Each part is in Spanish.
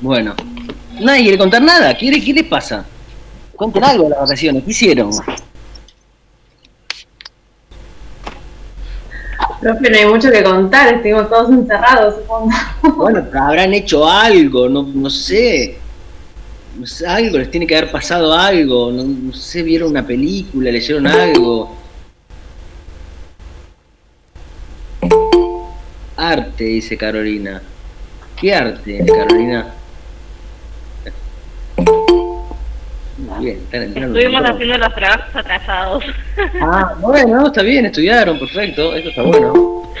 Bueno, nadie quiere contar nada. ¿Qué les pasa? Cuenten algo de las vacaciones. ¿Qué hicieron? Profe, no hay mucho que contar, estuvimos todos encerrados, supongo. Bueno, habrán hecho algo, no sé. No sé, algo, les tiene que haber pasado algo. No sé, vieron una película, leyeron algo. Arte, dice Carolina. ¿Qué arte, Carolina? Bien, estuvimos haciendo los trabajos atrasados. Ah, bueno, está bien, estudiaron, perfecto, eso está bueno.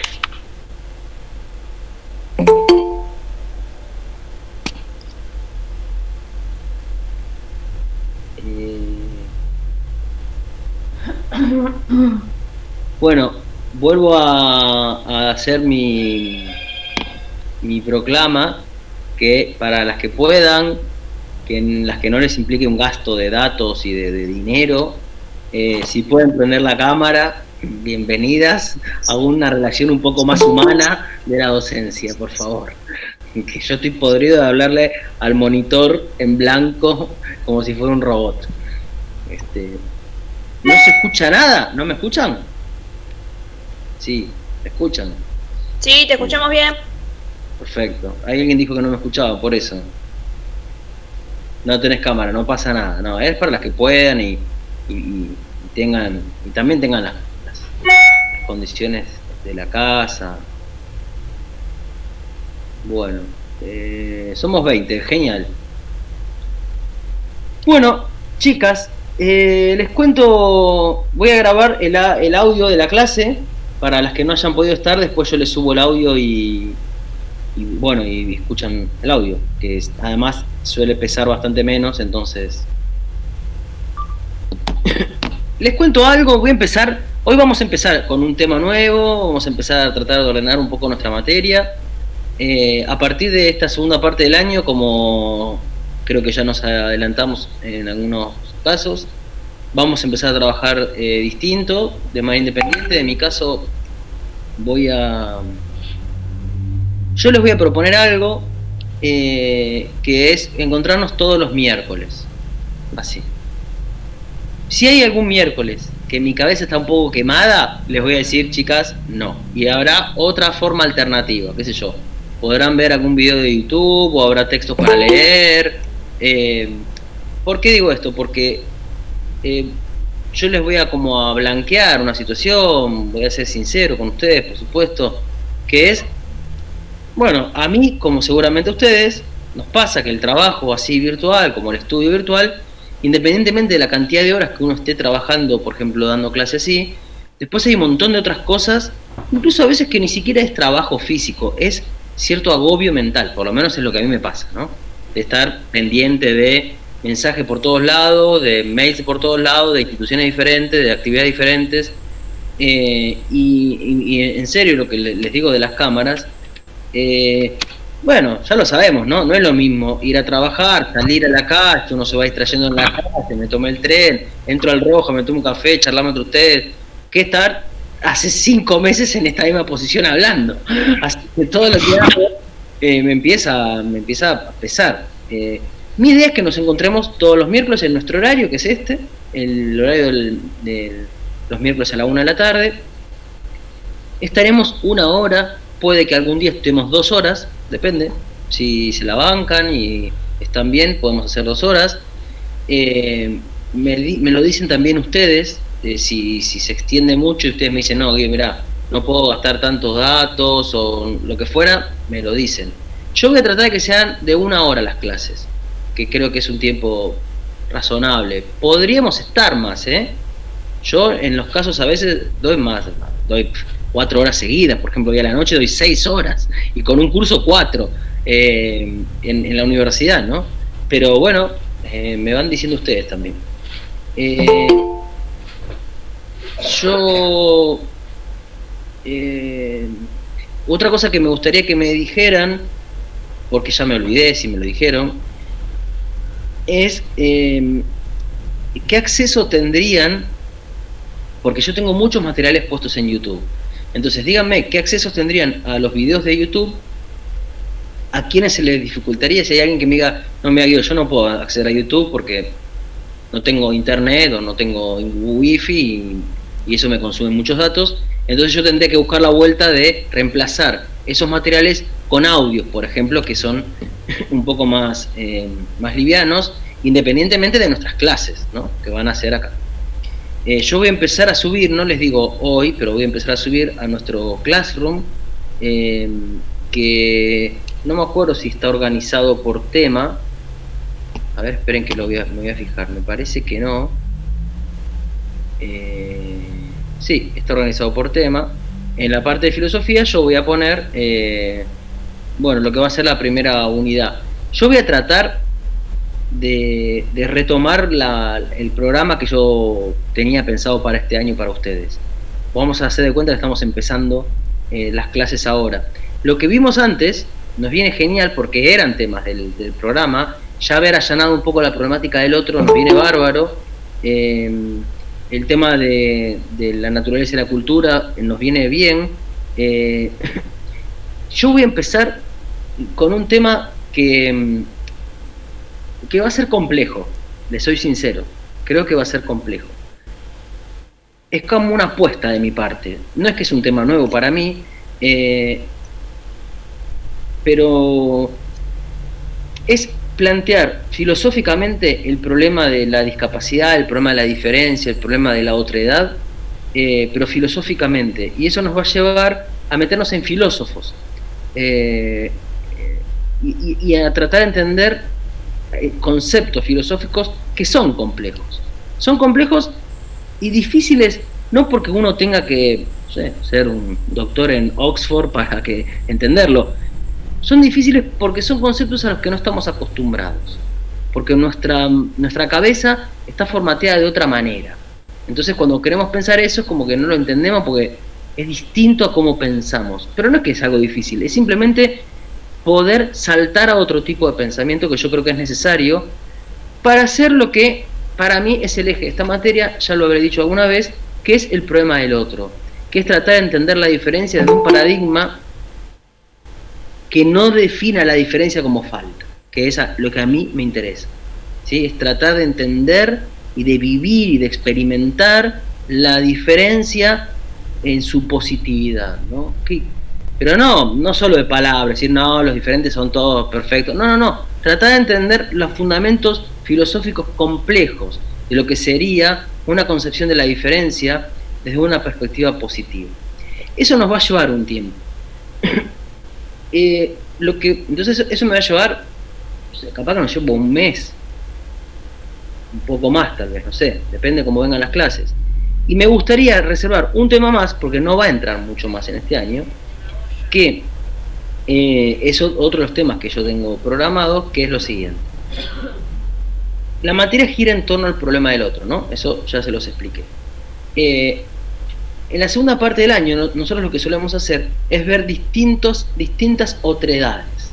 Bueno, vuelvo a hacer mi proclama, que para las que puedan, que en las que no les implique un gasto de datos y de dinero, si pueden prender la cámara, bienvenidas a una relación un poco más humana de la docencia, por favor. Que yo estoy podrido de hablarle al monitor en blanco como si fuera un robot. ¿No se escucha nada? ¿No me escuchan? Sí, ¿me escuchan? Sí, te escuchamos bien. Perfecto. Alguien dijo que no me escuchaba, por eso. No tenés cámara, no pasa nada. No, es para las que puedan y tengan, y también tengan las condiciones de la casa. Bueno, somos 20, genial. Bueno, chicas, les cuento, voy a grabar el audio de la clase. Para las que no hayan podido estar, después yo les subo el audio y escuchan el audio, que además suele pesar bastante menos, entonces les cuento algo. Hoy vamos a empezar con un tema nuevo, vamos a empezar a tratar de ordenar un poco nuestra materia. A partir de esta segunda parte del año, como creo que ya nos adelantamos en algunos casos, vamos a empezar a trabajar distinto, de manera independiente. En mi caso, yo les voy a proponer algo que es encontrarnos todos los miércoles. Así. Si hay algún miércoles que mi cabeza está un poco quemada, les voy a decir, chicas, no. Y habrá otra forma alternativa, qué sé yo. Podrán ver algún video de YouTube o habrá textos para leer. ¿Por qué digo esto? Porque yo les voy a como a blanquear una situación, voy a ser sincero con ustedes, por supuesto, que es, bueno, a mí, como seguramente a ustedes, nos pasa que el trabajo así virtual, como el estudio virtual, independientemente de la cantidad de horas que uno esté trabajando, por ejemplo, dando clases así, después hay un montón de otras cosas, incluso a veces que ni siquiera es trabajo físico, es cierto agobio mental, por lo menos es lo que a mí me pasa, ¿no? De estar pendiente de mensajes por todos lados, de mails por todos lados, de instituciones diferentes, de actividades diferentes, y en serio lo que les digo de las cámaras, bueno, ya lo sabemos, ¿no? No es lo mismo ir a trabajar, salir a la calle, uno se va distrayendo en la calle, me tomé el tren, entro al Rojo, me tomo un café, charlamos entre ustedes, que estar hace 5 meses en esta misma posición hablando. Así que todo lo que hago me empieza a pesar. Mi idea es que nos encontremos todos los miércoles en nuestro horario, que es el horario de los miércoles a la 1 de la tarde. Estaremos 1 hora, puede que algún día estemos 2 horas, depende. Si se la bancan y están bien, podemos hacer 2 horas. Me lo dicen también ustedes, si se extiende mucho y ustedes me dicen, no, mirá, no puedo gastar tantos datos o lo que fuera, me lo dicen. Yo voy a tratar de que sean de 1 hora las clases, que creo que es un tiempo razonable. Podríamos estar más, Yo en los casos a veces doy más, doy 4 horas seguidas, por ejemplo, hoy a la noche doy 6 horas, y con un curso 4 en la universidad, ¿no? Pero bueno, me van diciendo ustedes también. Otra cosa que me gustaría que me dijeran, porque ya me olvidé si me lo dijeron, es qué acceso tendrían, porque yo tengo muchos materiales puestos en YouTube. Entonces díganme qué accesos tendrían a los videos de YouTube ¿A quiénes se les dificultaría? Si hay alguien que me diga, no, me Guido, yo no puedo acceder a YouTube porque no tengo internet o no tengo wifi y eso me consume muchos datos, entonces yo tendría que buscar la vuelta de reemplazar esos materiales con audios, por ejemplo, que son un poco más livianos, independientemente de nuestras clases, ¿no?, que van a hacer acá. Yo voy a empezar a subir, no les digo hoy, pero voy a empezar a subir a nuestro Classroom, que no me acuerdo si está organizado por tema. A ver, esperen que me voy a fijar, me parece que no. Sí, está organizado por tema. En la parte de filosofía yo voy a poner, bueno, lo que va a ser la primera unidad. Yo voy a tratar de retomar el programa que yo tenía pensado para este año para ustedes. Vamos a hacer de cuenta que estamos empezando las clases ahora. Lo que vimos antes nos viene genial porque eran temas del programa. Ya haber allanado un poco la problemática del otro nos viene bárbaro. El tema de la naturaleza y la cultura nos viene bien. Yo voy a empezar con un tema que va a ser complejo, les soy sincero, creo que va a ser complejo. Es como una apuesta de mi parte, no es que es un tema nuevo para mí, pero es plantear filosóficamente el problema de la discapacidad, el problema de la diferencia, el problema de la otredad, pero filosóficamente, y eso nos va a llevar a meternos en filósofos y a tratar de entender conceptos filosóficos que son complejos. Son complejos y difíciles, no porque uno tenga que, no sé, ser un doctor en Oxford para que entenderlo. Son difíciles porque son conceptos a los que no estamos acostumbrados, porque nuestra cabeza está formateada de otra manera. Entonces cuando queremos pensar eso es como que no lo entendemos porque es distinto a cómo pensamos. Pero no es que es algo difícil, es simplemente poder saltar a otro tipo de pensamiento que yo creo que es necesario para hacer lo que para mí es el eje de esta materia, ya lo habré dicho alguna vez, que es el problema del otro, que es tratar de entender la diferencia de un paradigma que no defina la diferencia como falta, que es lo que a mí me interesa, ¿sí? Es tratar de entender y de vivir y de experimentar la diferencia en su positividad, ¿no? Pero no solo de palabras, decir, no, los diferentes son todos perfectos, no, tratar de entender los fundamentos filosóficos complejos de lo que sería una concepción de la diferencia desde una perspectiva positiva. Eso nos va a llevar un tiempo. Entonces eso me va a llevar, capaz que nos lleva un mes, un poco más tal vez, no sé, depende de cómo vengan las clases. Y me gustaría reservar un tema más, porque no va a entrar mucho más en este año, que es otro de los temas que yo tengo programado, que es lo siguiente. La materia gira en torno al problema del otro, ¿no? Eso ya se los expliqué. En la segunda parte del año, nosotros lo que solemos hacer es ver distintas otredades,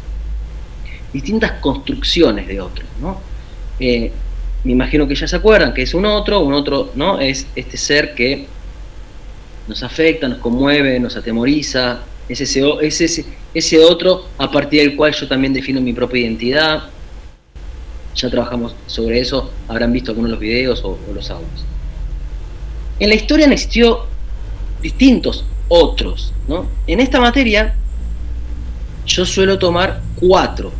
distintas construcciones de otros, ¿no? Me imagino que ya se acuerdan que es un otro, ¿no? Es este ser que nos afecta, nos conmueve, nos atemoriza, es ese otro a partir del cual yo también defino mi propia identidad. Ya trabajamos sobre eso, habrán visto algunos de los videos o los audios. En la historia existió distintos otros, ¿no? En esta materia yo suelo tomar 4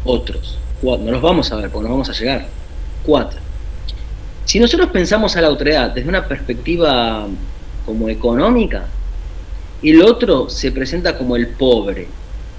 otros. No los vamos a ver porque no vamos a llegar. 4. Si nosotros pensamos a la otredad desde una perspectiva como económica, el otro se presenta como el pobre,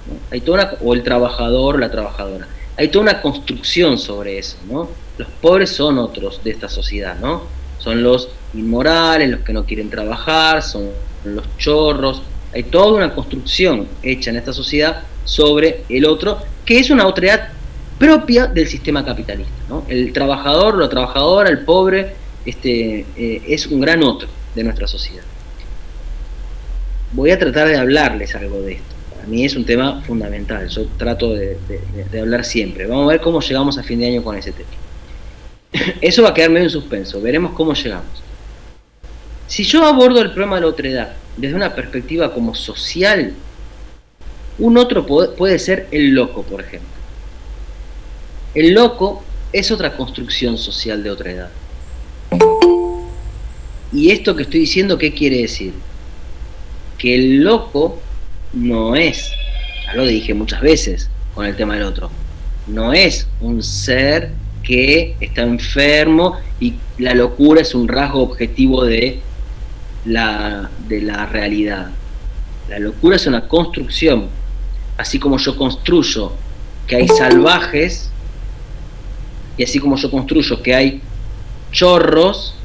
¿no? Hay toda o el trabajador, la trabajadora. Hay toda una construcción sobre eso, ¿no? Los pobres son otros de esta sociedad, ¿no? Son los inmorales, los que no quieren trabajar, son los chorros. Hay toda una construcción hecha en esta sociedad sobre el otro, que es una otredad propia del sistema capitalista, ¿no? El trabajador, la trabajadora, el pobre, es un gran otro de nuestra sociedad. Voy a tratar de hablarles algo de esto. Para mí es un tema fundamental, yo trato de hablar siempre. Vamos a ver cómo llegamos a fin de año con ese tema. Eso va a quedar medio en suspenso, veremos cómo llegamos. Si yo abordo el problema de la otredad desde una perspectiva como social, Un otro puede ser el loco, por ejemplo. El loco es otra construcción social de otra edad. Y esto que estoy diciendo, ¿qué quiere decir? Que el loco no es, ya lo dije muchas veces con el tema del otro, no es un ser que está enfermo y la locura es un rasgo objetivo de la realidad. La locura es una construcción, así como yo construyo que hay salvajes y así como yo construyo que hay chorros,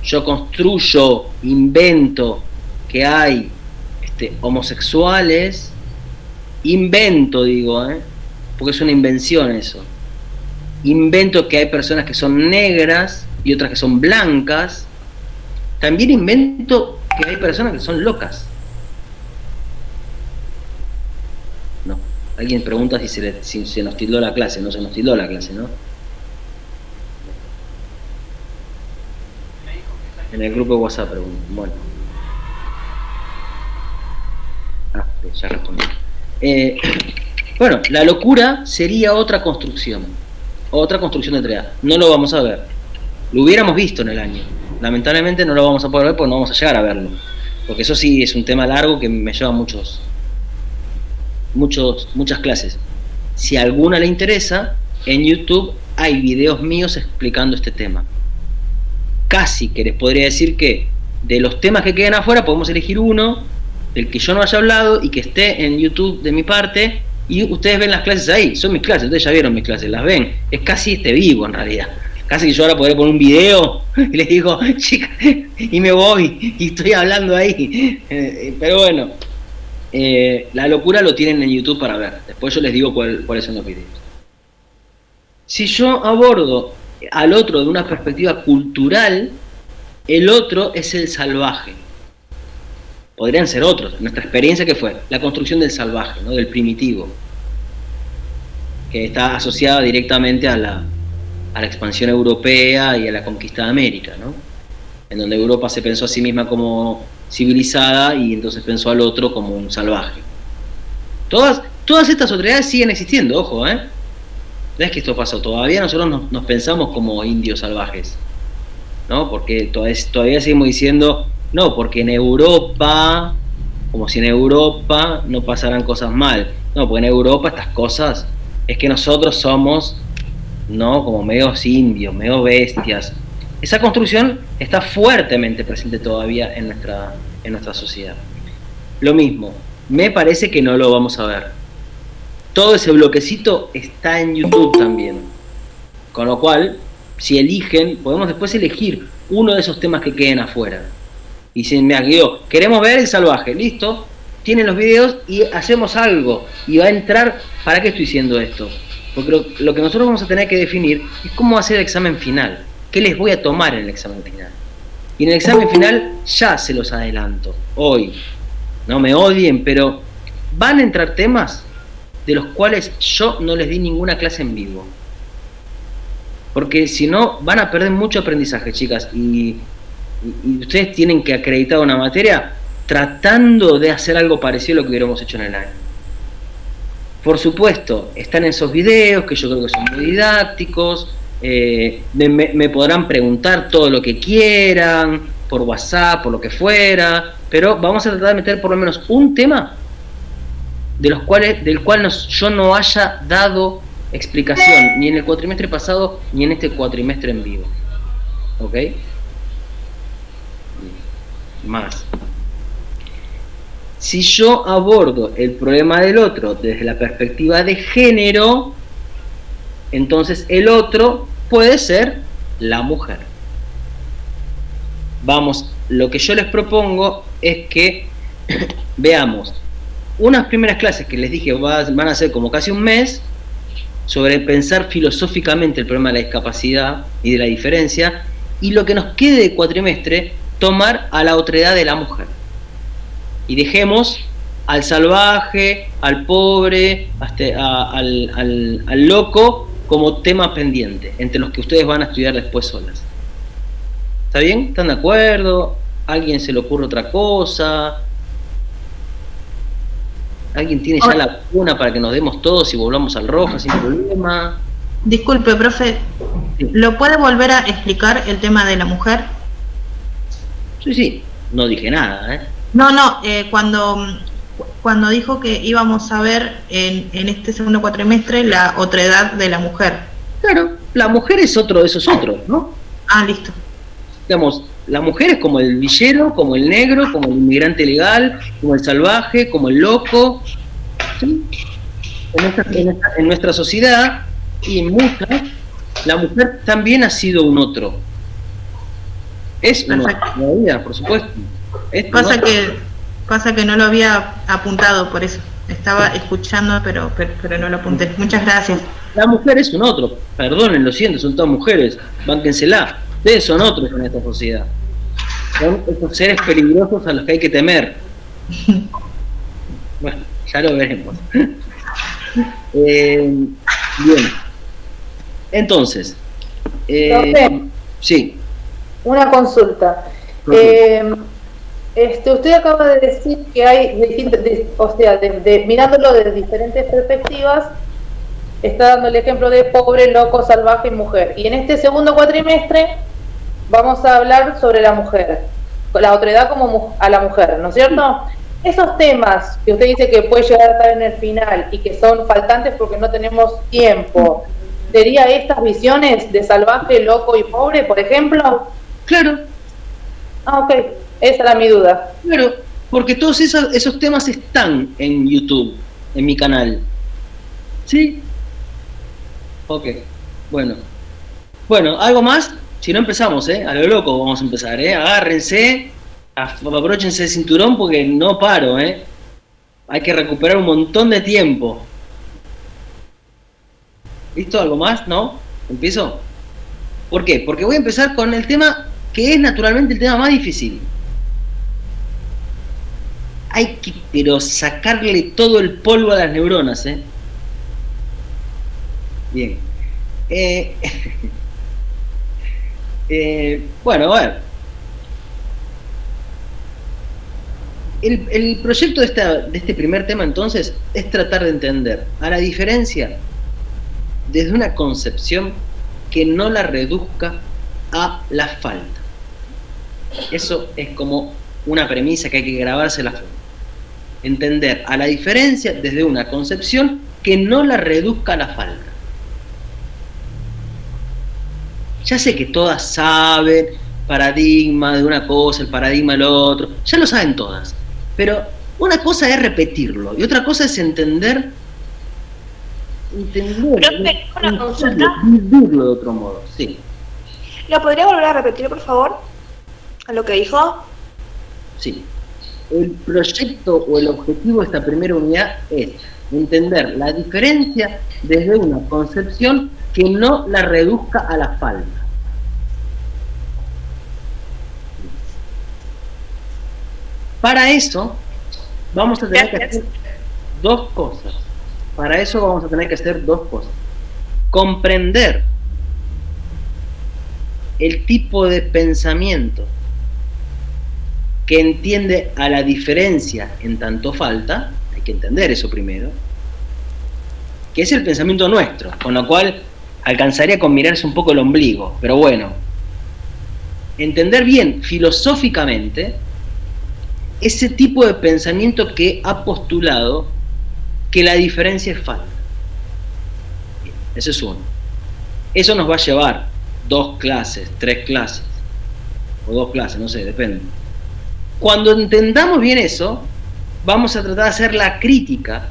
yo construyo, invento que hay homosexuales, invento, digo, porque es una invención eso. Invento que hay personas que son negras y otras que son blancas. También invento que hay personas que son locas. No. Alguien pregunta si se nos tildó la clase. No se nos tildó la clase, ¿no? En el grupo de WhatsApp pregunto. Bueno. Ya respondí. Bueno, la locura sería otra construcción de realidad. No lo vamos a ver. Lo hubiéramos visto en el año. Lamentablemente no lo vamos a poder ver porque no vamos a llegar a verlo. Porque eso sí es un tema largo que me lleva muchas clases. Si a alguna le interesa, en YouTube hay videos míos explicando este tema. Casi que les podría decir que de los temas que quedan afuera podemos elegir uno del que yo no haya hablado y que esté en YouTube de mi parte, y ustedes ven las clases ahí, son mis clases, ustedes ya vieron mis clases, las ven, es casi vivo en realidad, casi que yo ahora podré poner un video y les digo, chicas, y me voy, y estoy hablando ahí, pero bueno, la locura lo tienen en YouTube para ver, después yo les digo cuáles son los videos. Si yo abordo al otro de una perspectiva cultural, el otro es el salvaje. Podrían ser otros. Nuestra experiencia, ¿qué fue? La construcción del salvaje, ¿no? Del primitivo, que está asociada directamente a la expansión europea y a la conquista de América, ¿no? En donde Europa se pensó a sí misma como civilizada y entonces pensó al otro como un salvaje. Todas estas otredades siguen existiendo, ojo, ¿eh? No es que esto pasó, todavía nosotros nos pensamos como indios salvajes, ¿no? Porque todavía seguimos diciendo, no, porque en Europa, como si en Europa no pasaran cosas mal. No, porque en Europa estas cosas, es que nosotros somos, ¿no? Como medios indios, medio bestias. Esa construcción está fuertemente presente todavía en nuestra sociedad. Lo mismo, me parece que no lo vamos a ver. Todo ese bloquecito está en YouTube también. Con lo cual, si eligen, podemos después elegir uno de esos temas que queden afuera. Y dicen, mira, queremos ver el salvaje, listo, tienen los videos y hacemos algo. Y va a entrar, ¿para qué estoy diciendo esto? Porque lo que nosotros vamos a tener que definir es cómo hacer el examen final. ¿Qué les voy a tomar en el examen final? Y en el examen final ya se los adelanto, hoy. No me odien, pero van a entrar temas de los cuales yo no les di ninguna clase en vivo. Porque si no, van a perder mucho aprendizaje, chicas. Y ustedes tienen que acreditar una materia tratando de hacer algo parecido a lo que hubiéramos hecho en el año. Por supuesto, están esos videos que yo creo que son muy didácticos. Me podrán preguntar todo lo que quieran, por WhatsApp, por lo que fuera. Pero vamos a tratar de meter por lo menos un tema del cual yo no haya dado explicación, ni en el cuatrimestre pasado, ni en este cuatrimestre en vivo. ¿Ok? Más. Si yo abordo el problema del otro desde la perspectiva de género, entonces el otro puede ser la mujer. Vamos, lo que yo les propongo es que veamos unas primeras clases que les dije van a ser como casi un mes, sobre pensar filosóficamente el problema de la discapacidad y de la diferencia, y lo que nos quede de cuatrimestre, tomar a la otredad de la mujer. Y dejemos al salvaje, al pobre, al loco como tema pendiente, entre los que ustedes van a estudiar después solas. ¿Está bien? ¿Están de acuerdo? ¿A alguien se le ocurre otra cosa? ¿Alguien tiene ya la vacuna para que nos demos todos y volvamos al rojo sin problema? Disculpe, profe, Sí. ¿lo puede volver a explicar el tema de la mujer? Sí, no dije nada, ¿eh? No, cuando dijo que íbamos a ver en este segundo cuatrimestre la otredad de la mujer. Claro, la mujer es otro de esos otros, ¿no? Ah, listo. Digamos, la mujer es como el villero, como el negro, como el inmigrante legal, como el salvaje, como el loco. ¿Sí? En nuestra sociedad y en muchas, la mujer también ha sido un otro. Es un otro, Perfecto. todavía, por supuesto. Es un Pasa que no lo había apuntado, por eso. Estaba escuchando, pero no lo apunté. Muchas gracias. La mujer es un otro. Perdonen, lo siento, son todas mujeres. Bánquensela. Ustedes son otros en esta sociedad. Son esos seres peligrosos a los que hay que temer. Bueno, ya lo veremos. Bien. Entonces. Profe. Sí. Una consulta. Usted acaba de decir que hay distintas, mirándolo desde diferentes perspectivas, está dando el ejemplo de pobre, loco, salvaje y mujer. Y en este segundo cuatrimestre vamos a hablar sobre la mujer, la otredad como a la mujer, ¿no es cierto? Esos temas que usted dice que puede llegar a estar en el final y que son faltantes porque no tenemos tiempo, ¿sería estas visiones de salvaje, loco y pobre, por ejemplo? Claro. Ah, ok. Esa era mi duda. Claro, porque todos esos temas están en YouTube, en mi canal. ¿Sí? Ok, bueno. Bueno, ¿algo más? Si no empezamos, a lo loco vamos a empezar, agárrense, abróchense el cinturón porque no paro, hay que recuperar un montón de tiempo. ¿Listo? ¿Algo más? ¿No? ¿Empiezo? ¿Por qué? Porque voy a empezar con el tema que es naturalmente el tema más difícil. Hay que, pero sacarle todo el polvo a las neuronas, Bien. Bueno, a ver. El proyecto de este primer tema, entonces, es tratar de entender a la diferencia desde una concepción que no la reduzca a la falta. Eso es como una premisa que hay que grabársela. Entender a la diferencia desde una concepción que no la reduzca a la falta. Ya sé que todas saben paradigma de una cosa, el paradigma del otro, ya lo saben todas, pero una cosa es repetirlo y otra cosa es entenderlo, una consulta. vivirlo de otro modo, sí. ¿Lo podría volver a repetir, por favor? ¿A lo que dijo? Sí. El proyecto o el objetivo de esta primera unidad es entender la diferencia desde una concepción que no la reduzca a la falta. Para eso vamos a tener que hacer dos cosas. Comprender el tipo de pensamiento que entiende a la diferencia en tanto falta, hay que entender eso primero, que es el pensamiento nuestro, con lo cual alcanzaría con mirarse un poco el ombligo, pero bueno, entender bien filosóficamente ese tipo de pensamiento que ha postulado que la diferencia es falta. Bien, eso es uno. Eso nos va a llevar 2 clases, 3 clases, o 2 clases, no sé, depende. Cuando entendamos bien eso, vamos a tratar de hacer la crítica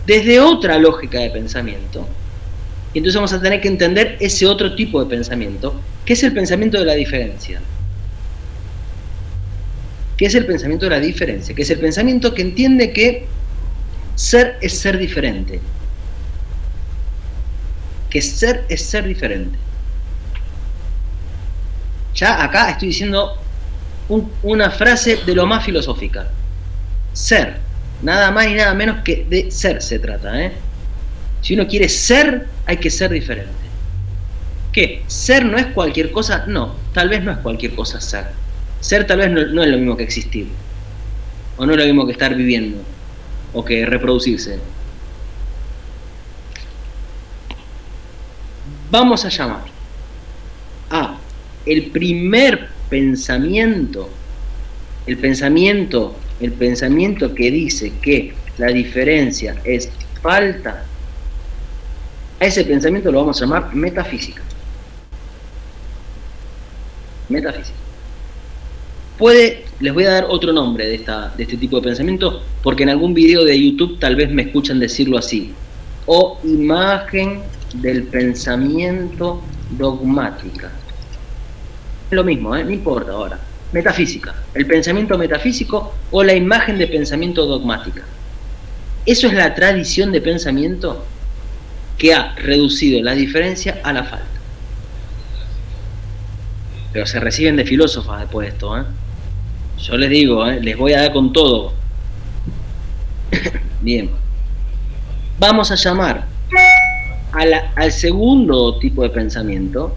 desde otra lógica de pensamiento. Y entonces vamos a tener que entender ese otro tipo de pensamiento, que es el pensamiento de la diferencia. ¿Qué es el pensamiento de la diferencia? Que es el pensamiento que entiende que ser es ser diferente. Que ser es ser diferente. Ya acá estoy diciendo una frase de lo más filosófica. Ser, nada más y nada menos que de ser se trata, Si uno quiere ser, hay que ser diferente. ¿Qué? ¿Ser no es cualquier cosa? No, tal vez no es cualquier cosa ser. Ser tal vez no es lo mismo que existir. O no es lo mismo que estar viviendo. o que reproducirse. Vamos a llamar a el primer pensamiento, el pensamiento que dice que la diferencia es falta, a ese pensamiento lo vamos a llamar metafísica. Metafísica. Les voy a dar otro nombre de este tipo de pensamiento, porque en algún video de YouTube tal vez me escuchan decirlo así. O imagen del pensamiento dogmática. Es lo mismo, no importa ahora. Metafísica. El pensamiento metafísico o la imagen de pensamiento dogmática. Eso es la tradición de pensamiento que ha reducido la diferencia a la falta. Pero se reciben de filósofas después de esto, Yo les digo, les voy a dar con todo. Bien. Vamos a llamar al segundo tipo de pensamiento,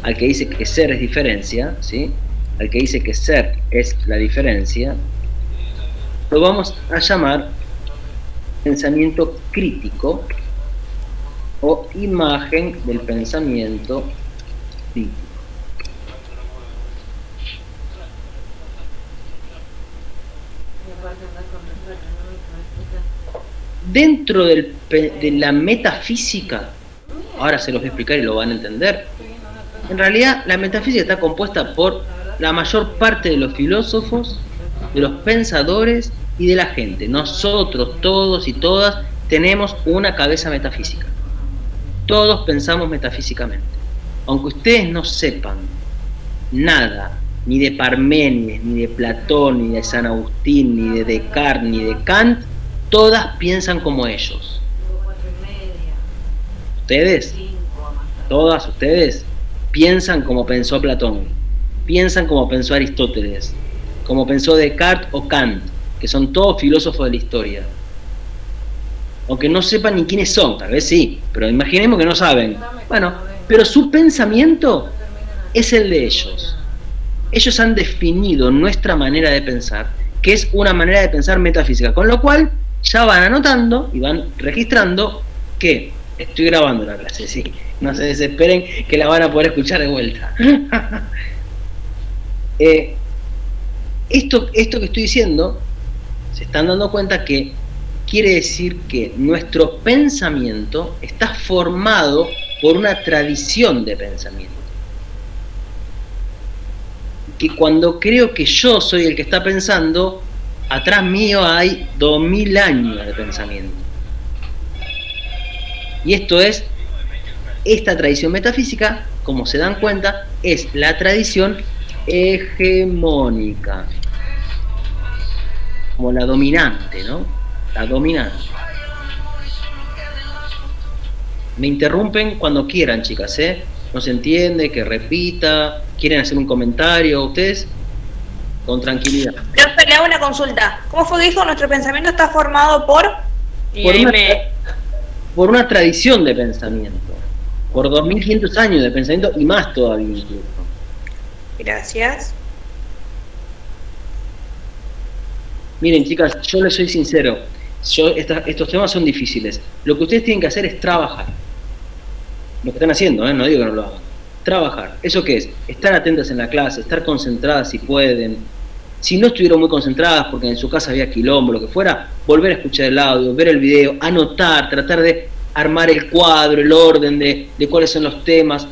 al que dice que ser es diferencia, ¿sí? Al que dice que ser es la diferencia, lo vamos a llamar pensamiento crítico o imagen del pensamiento crítico. Dentro de la metafísica, ahora se los voy a explicar y lo van a entender, en realidad la metafísica está compuesta por la mayor parte de los filósofos, de los pensadores y de la gente. Nosotros, todos y todas, tenemos una cabeza metafísica. Todos pensamos metafísicamente. Aunque ustedes no sepan nada, ni de Parménides, ni de Platón, ni de San Agustín, ni de Descartes, ni de Kant, todas piensan como ellos. Ustedes, todas ustedes, piensan como pensó Platón, piensan como pensó Aristóteles, como pensó Descartes o Kant, que son todos filósofos de la historia. Aunque no sepan ni quiénes son, tal vez sí, pero imaginemos que no saben. Bueno, pero su pensamiento es el de ellos. Ellos han definido nuestra manera de pensar, que es una manera de pensar metafísica, con lo cual ya van anotando y van registrando que estoy grabando la clase, sí. No se desesperen que la van a poder escuchar de vuelta. Esto que estoy diciendo, se están dando cuenta que quiere decir que nuestro pensamiento está formado por una tradición de pensamiento. Que cuando creo que yo soy el que está pensando, atrás mío hay 2000 años de pensamiento. Y esta tradición metafísica, como se dan cuenta, es la tradición hegemónica. Como la dominante, ¿no? La dominante. Me interrumpen cuando quieran, chicas, No se entiende, que repita, quieren hacer un comentario, ustedes, con tranquilidad. Profe, le hago una consulta. ¿Cómo fue que dijo? Nuestro pensamiento está formado por una tradición de pensamiento, por 2500 años de pensamiento y más todavía incluso. Gracias. Miren, chicas, yo les soy sincero, estos temas son difíciles. Lo que ustedes tienen que hacer es trabajar. Lo que están haciendo, no digo que no lo hagan. Trabajar. ¿Eso qué es? Estar atentas en la clase, estar concentradas si pueden. Si no estuvieron muy concentradas porque en su casa había quilombo, lo que fuera, volver a escuchar el audio, ver el video, anotar, tratar de armar el cuadro, el orden de cuáles son los temas.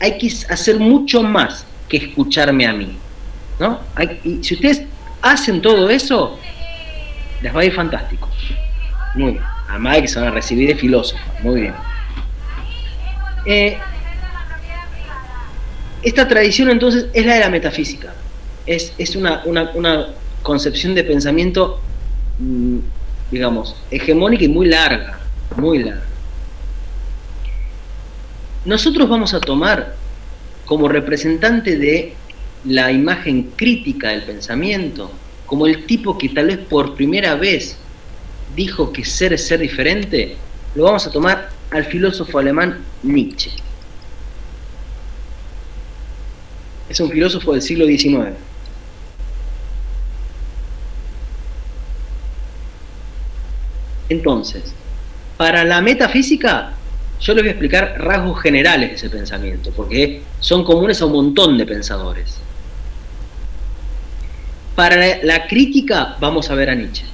Hay que hacer mucho más que escucharme a mí, ¿no? Y si ustedes hacen todo eso, les va a ir fantástico. Muy bien. Además de que se van a recibir de filósofos. Muy bien. Esta tradición entonces es la de la metafísica. Es una concepción de pensamiento, digamos, hegemónica y muy larga. Muy larga. Nosotros vamos a tomar como representante de la imagen crítica del pensamiento, como el tipo que tal vez por primera vez dijo que ser es ser diferente, lo vamos a tomar al filósofo alemán Nietzsche. Es un filósofo del siglo XIX. Entonces, para la metafísica, yo les voy a explicar rasgos generales de ese pensamiento, porque son comunes a un montón de pensadores. Para la crítica, vamos a ver a Nietzsche.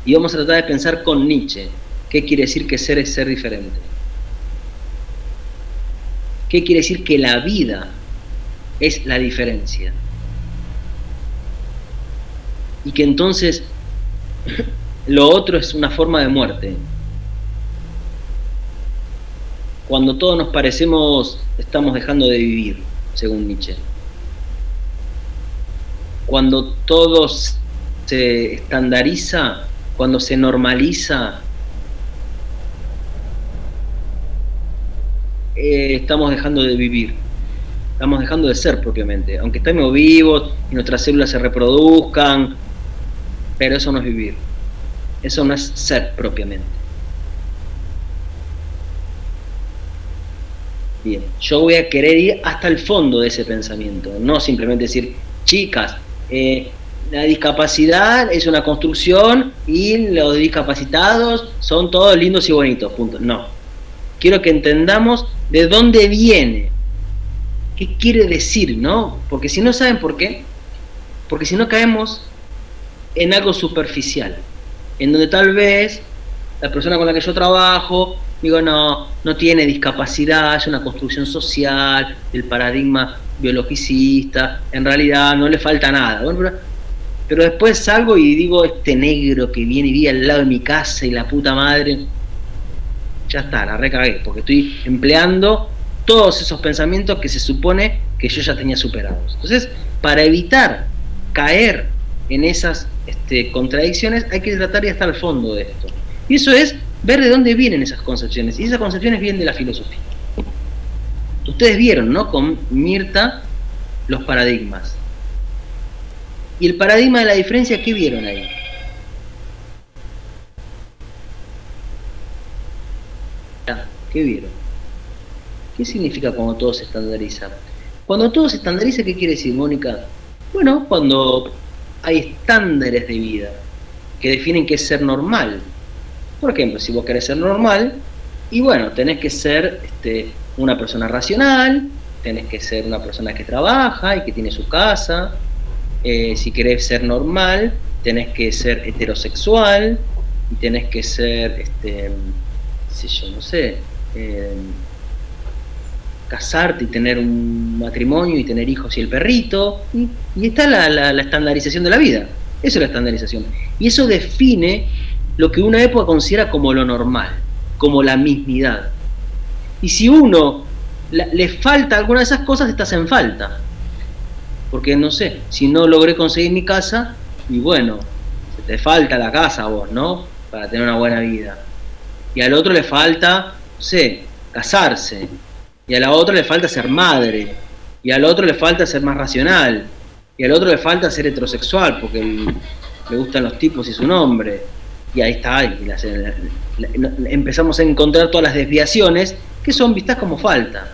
Y vamos a tratar de pensar con Nietzsche qué quiere decir que ser es ser diferente. ¿Qué quiere decir que la vida es la diferencia? Y que entonces lo otro es una forma de muerte. Cuando todos nos parecemos, estamos dejando de vivir, según Nietzsche. Cuando todo se estandariza, cuando se normaliza, estamos dejando de vivir, estamos dejando de ser propiamente, aunque estemos vivos y nuestras células se reproduzcan, pero eso no es vivir, eso no es ser propiamente. Bien, yo voy a querer ir hasta el fondo de ese pensamiento, no simplemente decir, chicas, la discapacidad es una construcción y los discapacitados son todos lindos y bonitos, punto. No, quiero que entendamos de dónde viene, qué quiere decir, ¿no? Porque si no saben por qué, porque si no caemos en algo superficial, en donde tal vez la persona con la que yo trabajo, digo, no tiene discapacidad, es una construcción social, del paradigma biologicista, en realidad no le falta nada. Bueno, pero después salgo y digo, este negro que viene y vive al lado de mi casa y la puta madre, ya está, la recagué, porque estoy empleando todos esos pensamientos que se supone que yo ya tenía superados. Entonces, para evitar caer en esas contradicciones, hay que tratar de estar al fondo de esto. Y eso es ver de dónde vienen esas concepciones. Y esas concepciones vienen de la filosofía. Ustedes vieron, ¿no? Con Mirta, los paradigmas. Y el paradigma de la diferencia, ¿qué vieron ahí? ¿Qué vieron? ¿Qué significa cuando todo se estandariza? Cuando todo se estandariza, ¿qué quiere decir, Mónica? Bueno, cuando hay estándares de vida que definen qué es ser normal. Por ejemplo, si vos querés ser normal, y bueno, tenés que ser una persona racional, tenés que ser una persona que trabaja y que tiene su casa. Si querés ser normal, tenés que ser heterosexual, y tenés que ser, casarte y tener un matrimonio y tener hijos y el perrito, y está la estandarización de la vida. Eso es la estandarización. Y eso define lo que una época considera como lo normal, como la mismidad. Y si uno le falta alguna de esas cosas, estás en falta. Porque no sé, si no logré conseguir mi casa, y bueno, se te falta la casa a vos, ¿no? Para tener una buena vida. Y al otro le falta, no sé, casarse. Y a la otra le falta ser madre. Y al otro le falta ser más racional. Y al otro le falta ser heterosexual, porque le gustan los tipos y su nombre. Y ahí está, y empezamos a encontrar todas las desviaciones que son vistas como falta.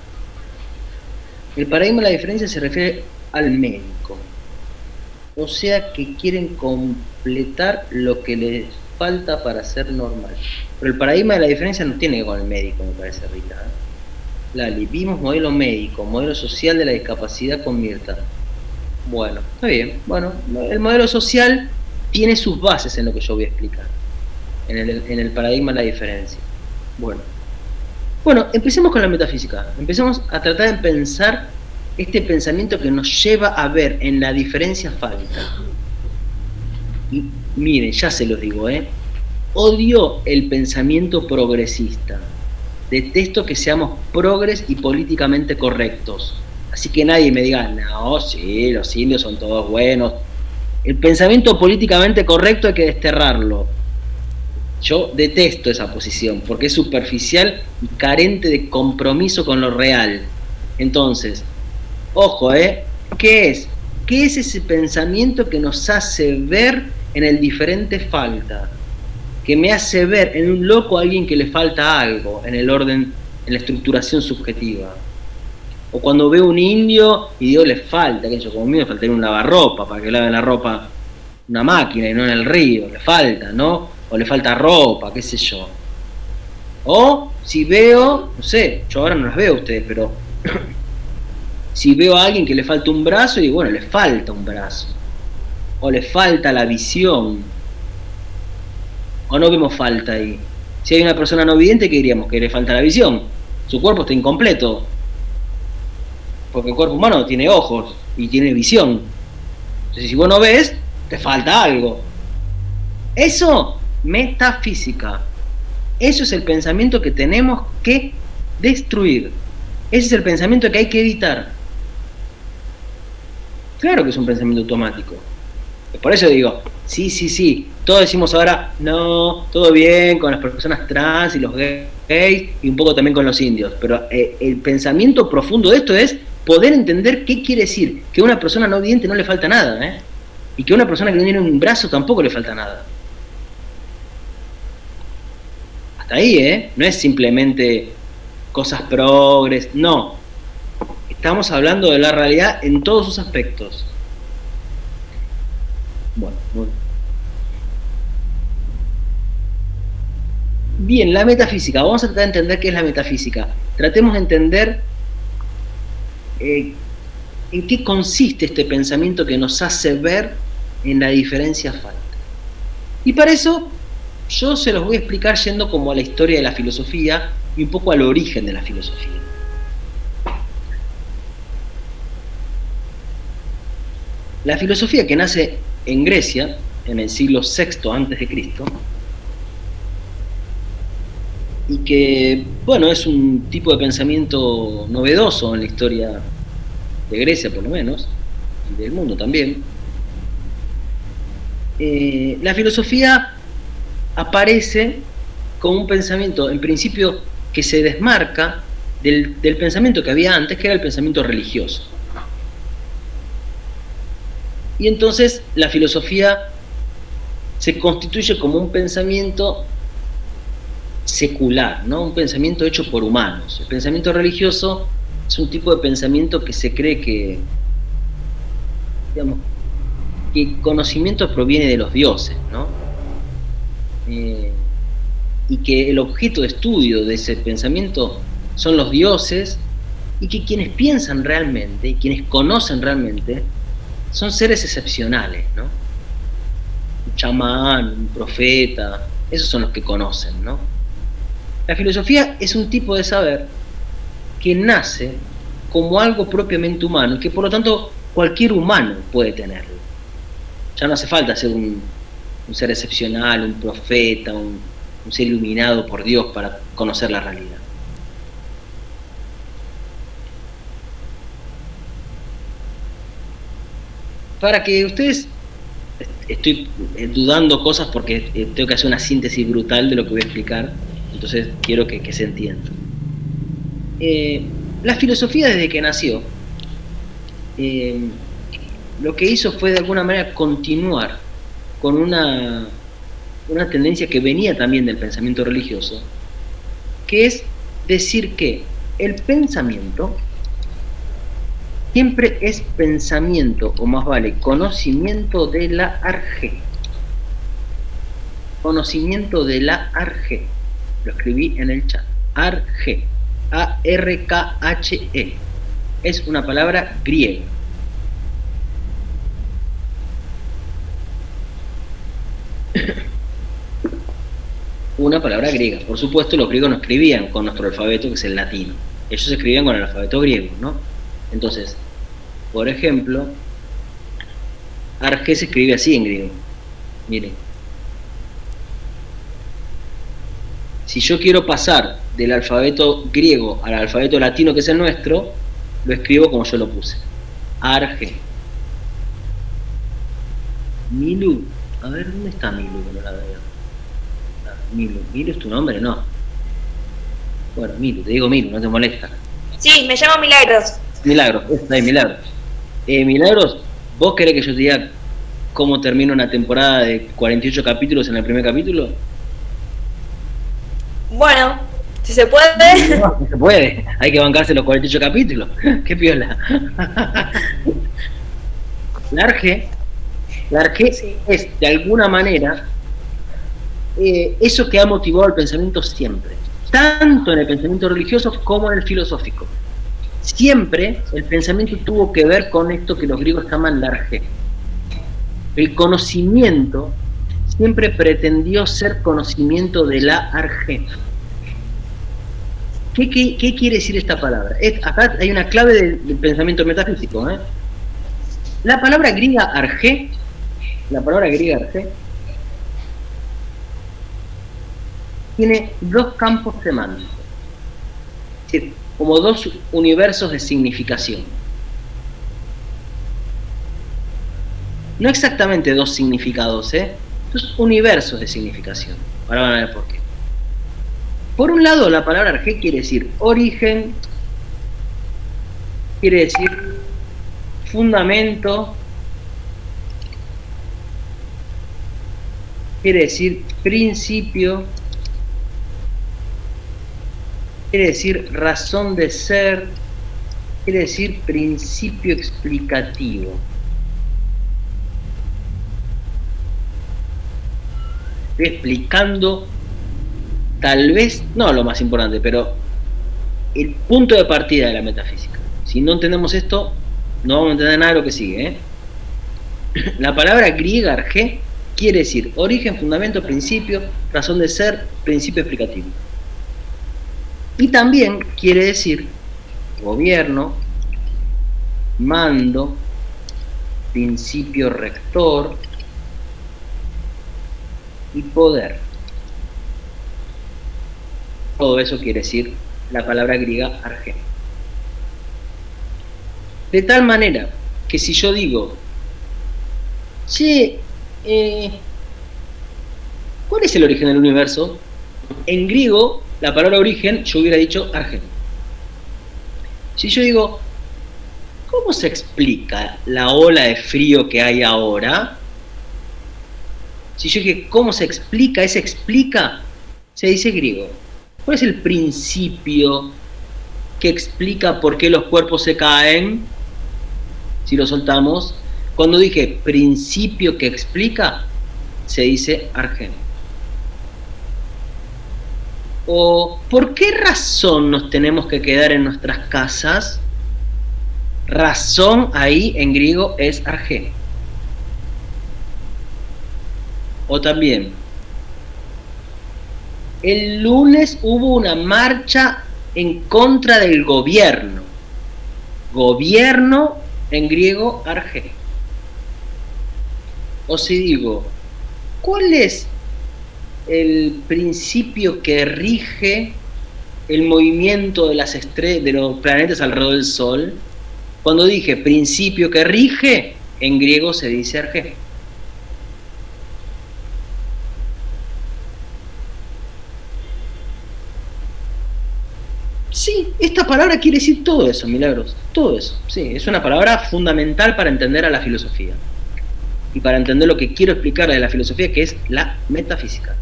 El paradigma de la diferencia se refiere al médico. O sea que quieren completar lo que les falta para ser normal. Pero el paradigma de la diferencia no tiene que ver con el médico, me parece, Rita. Lali, vimos modelo médico, modelo social de la discapacidad con Mirta. Bueno, está bien. Bueno, el modelo social tiene sus bases en lo que yo voy a explicar, en el paradigma de la diferencia. Bueno, empecemos con la metafísica. Empecemos a tratar de pensar este pensamiento que nos lleva a ver en la diferencia falta. Y miren, ya se los digo, odio el pensamiento progresista. Detesto que seamos progres y políticamente correctos. Así que nadie me diga, no, sí, los indios son todos buenos. El pensamiento políticamente correcto hay que desterrarlo. Yo detesto esa posición porque es superficial y carente de compromiso con lo real. Entonces, ojo, ¿qué es? ¿Qué es ese pensamiento que nos hace ver en el diferente falta? Que me hace ver en un loco a alguien que le falta algo, en el orden, en la estructuración subjetiva. O cuando veo un indio y digo, le falta, que yo como mío faltaría un lavarropa para que lave la ropa una máquina y no en el río, le falta, ¿no? o le falta ropa, qué sé yo. O si veo, no sé, yo ahora no las veo a ustedes, pero si veo a alguien que le falta un brazo, y bueno, le falta un brazo. O le falta la visión. O no vemos falta ahí. Si hay una persona no vidente, ¿qué diríamos? Que le falta la visión. Su cuerpo está incompleto. Porque el cuerpo humano tiene ojos y tiene visión. Entonces, si vos no ves, te falta algo. Eso, metafísica. Eso es el pensamiento que tenemos que destruir. Ese es el pensamiento que hay que evitar. Claro que es un pensamiento automático. Por eso digo, sí. Todos decimos ahora, no, todo bien con las personas trans y los gays y un poco también con los indios. Pero el pensamiento profundo de esto es poder entender qué quiere decir que a una persona no vidente no le falta nada, ¿eh? Y que a una persona que no tiene un brazo tampoco le falta nada. Hasta ahí, ¿eh? No es simplemente cosas progres, no. Estamos hablando de la realidad en todos sus aspectos. Bueno, muy bien, la metafísica. Vamos a tratar de entender qué es la metafísica. Tratemos de entender en qué consiste este pensamiento que nos hace ver en la diferencia falta. Y para eso yo se los voy a explicar yendo como a la historia de la filosofía y un poco al origen de la filosofía. La filosofía, que nace en Grecia en el siglo VI a.C., y que, bueno, es un tipo de pensamiento novedoso en la historia de Grecia, por lo menos, y del mundo también. La filosofía aparece como un pensamiento, en principio, que se desmarca del pensamiento que había antes, que era el pensamiento religioso. Y entonces la filosofía se constituye como un pensamiento secular, ¿no? Un pensamiento hecho por humanos. El pensamiento religioso es un tipo de pensamiento que se cree que, digamos, que el conocimiento proviene de los dioses, ¿no? Y que el objeto de estudio de ese pensamiento son los dioses, y que quienes piensan realmente y quienes conocen realmente son seres excepcionales, ¿no? Un chamán, un profeta, esos son los que conocen, ¿no? La filosofía es un tipo de saber que nace como algo propiamente humano y que por lo tanto cualquier humano puede tenerlo. Ya no hace falta ser un ser excepcional, un profeta, un ser iluminado por Dios para conocer la realidad. Para que ustedes, estoy dudando cosas porque tengo que hacer una síntesis brutal de lo que voy a explicar, entonces quiero que se entienda. La filosofía, desde que nació, lo que hizo fue de alguna manera continuar con una tendencia que venía también del pensamiento religioso, que es decir que el pensamiento siempre es pensamiento, o más vale, conocimiento de la arjé. Conocimiento de la arjé. Lo escribí en el chat. Arjé. A-R-K-H-E. Es una palabra griega. Una palabra griega. Por supuesto, los griegos no escribían con nuestro alfabeto, que es el latino. Ellos escribían con el alfabeto griego, ¿no? Entonces, por ejemplo, arjé se escribe así en griego. Miren. Si yo quiero pasar del alfabeto griego al alfabeto latino, que es el nuestro, lo escribo como yo lo puse. Arjé. Milu. A ver, ¿dónde está Milu? Que no la veo. Milu. ¿Milu es tu nombre? No. Bueno, Milu, te digo Milu, no te molesta. Sí, me llamo Milagros. Milagros, Milagros. Milagros, ¿vos querés que yo te diga cómo termina una temporada de 48 capítulos en el primer capítulo? Bueno, si se puede. No se puede, hay que bancarse los 48 capítulos. Qué piola. La arjé sí, es de alguna manera eso que ha motivado el pensamiento siempre, tanto en el pensamiento religioso como en el filosófico. Siempre el pensamiento tuvo que ver con esto que los griegos llaman la arge. El conocimiento siempre pretendió ser conocimiento de la arge. ¿Qué quiere decir esta palabra? Acá hay una clave del pensamiento metafísico. La palabra griega arge, tiene dos campos semánticos, es decir, como dos universos de significación. No exactamente dos significados, dos universos de significación. Ahora van a ver por qué. Por un lado, la palabra arge quiere decir origen, quiere decir fundamento, quiere decir principio, quiere decir razón de ser, quiere decir principio explicativo. Estoy explicando, tal vez, no lo más importante, pero el punto de partida de la metafísica. Si no entendemos esto, no vamos a entender nada de lo que sigue. La palabra griega arge quiere decir origen, fundamento, principio, razón de ser, principio explicativo. Y también quiere decir gobierno, mando, principio rector y poder. Todo eso quiere decir la palabra griega arge. De tal manera que si yo digo, che, ¿cuál es el origen del universo? En griego, la palabra origen, yo hubiera dicho argen. Si yo digo, ¿cómo se explica la ola de frío que hay ahora? Si yo dije, ¿cómo se explica? Ese explica, se dice griego. ¿Cuál es el principio que explica por qué los cuerpos se caen si los soltamos? Cuando dije principio que explica, se dice argen. O ¿por qué razón nos tenemos que quedar en nuestras casas? Razón ahí en griego es arge. O también, el lunes hubo una marcha en contra del gobierno. Gobierno en griego arge. O si digo, ¿cuál es el principio que rige el movimiento de las estrellas, de los planetas alrededor del Sol? Cuando dije principio que rige, en griego se dice arge. Sí, esta palabra quiere decir todo eso, Milagros, todo eso. Sí, es una palabra fundamental para entender a la filosofía y para entender lo que quiero explicar de la filosofía, que es la metafísica.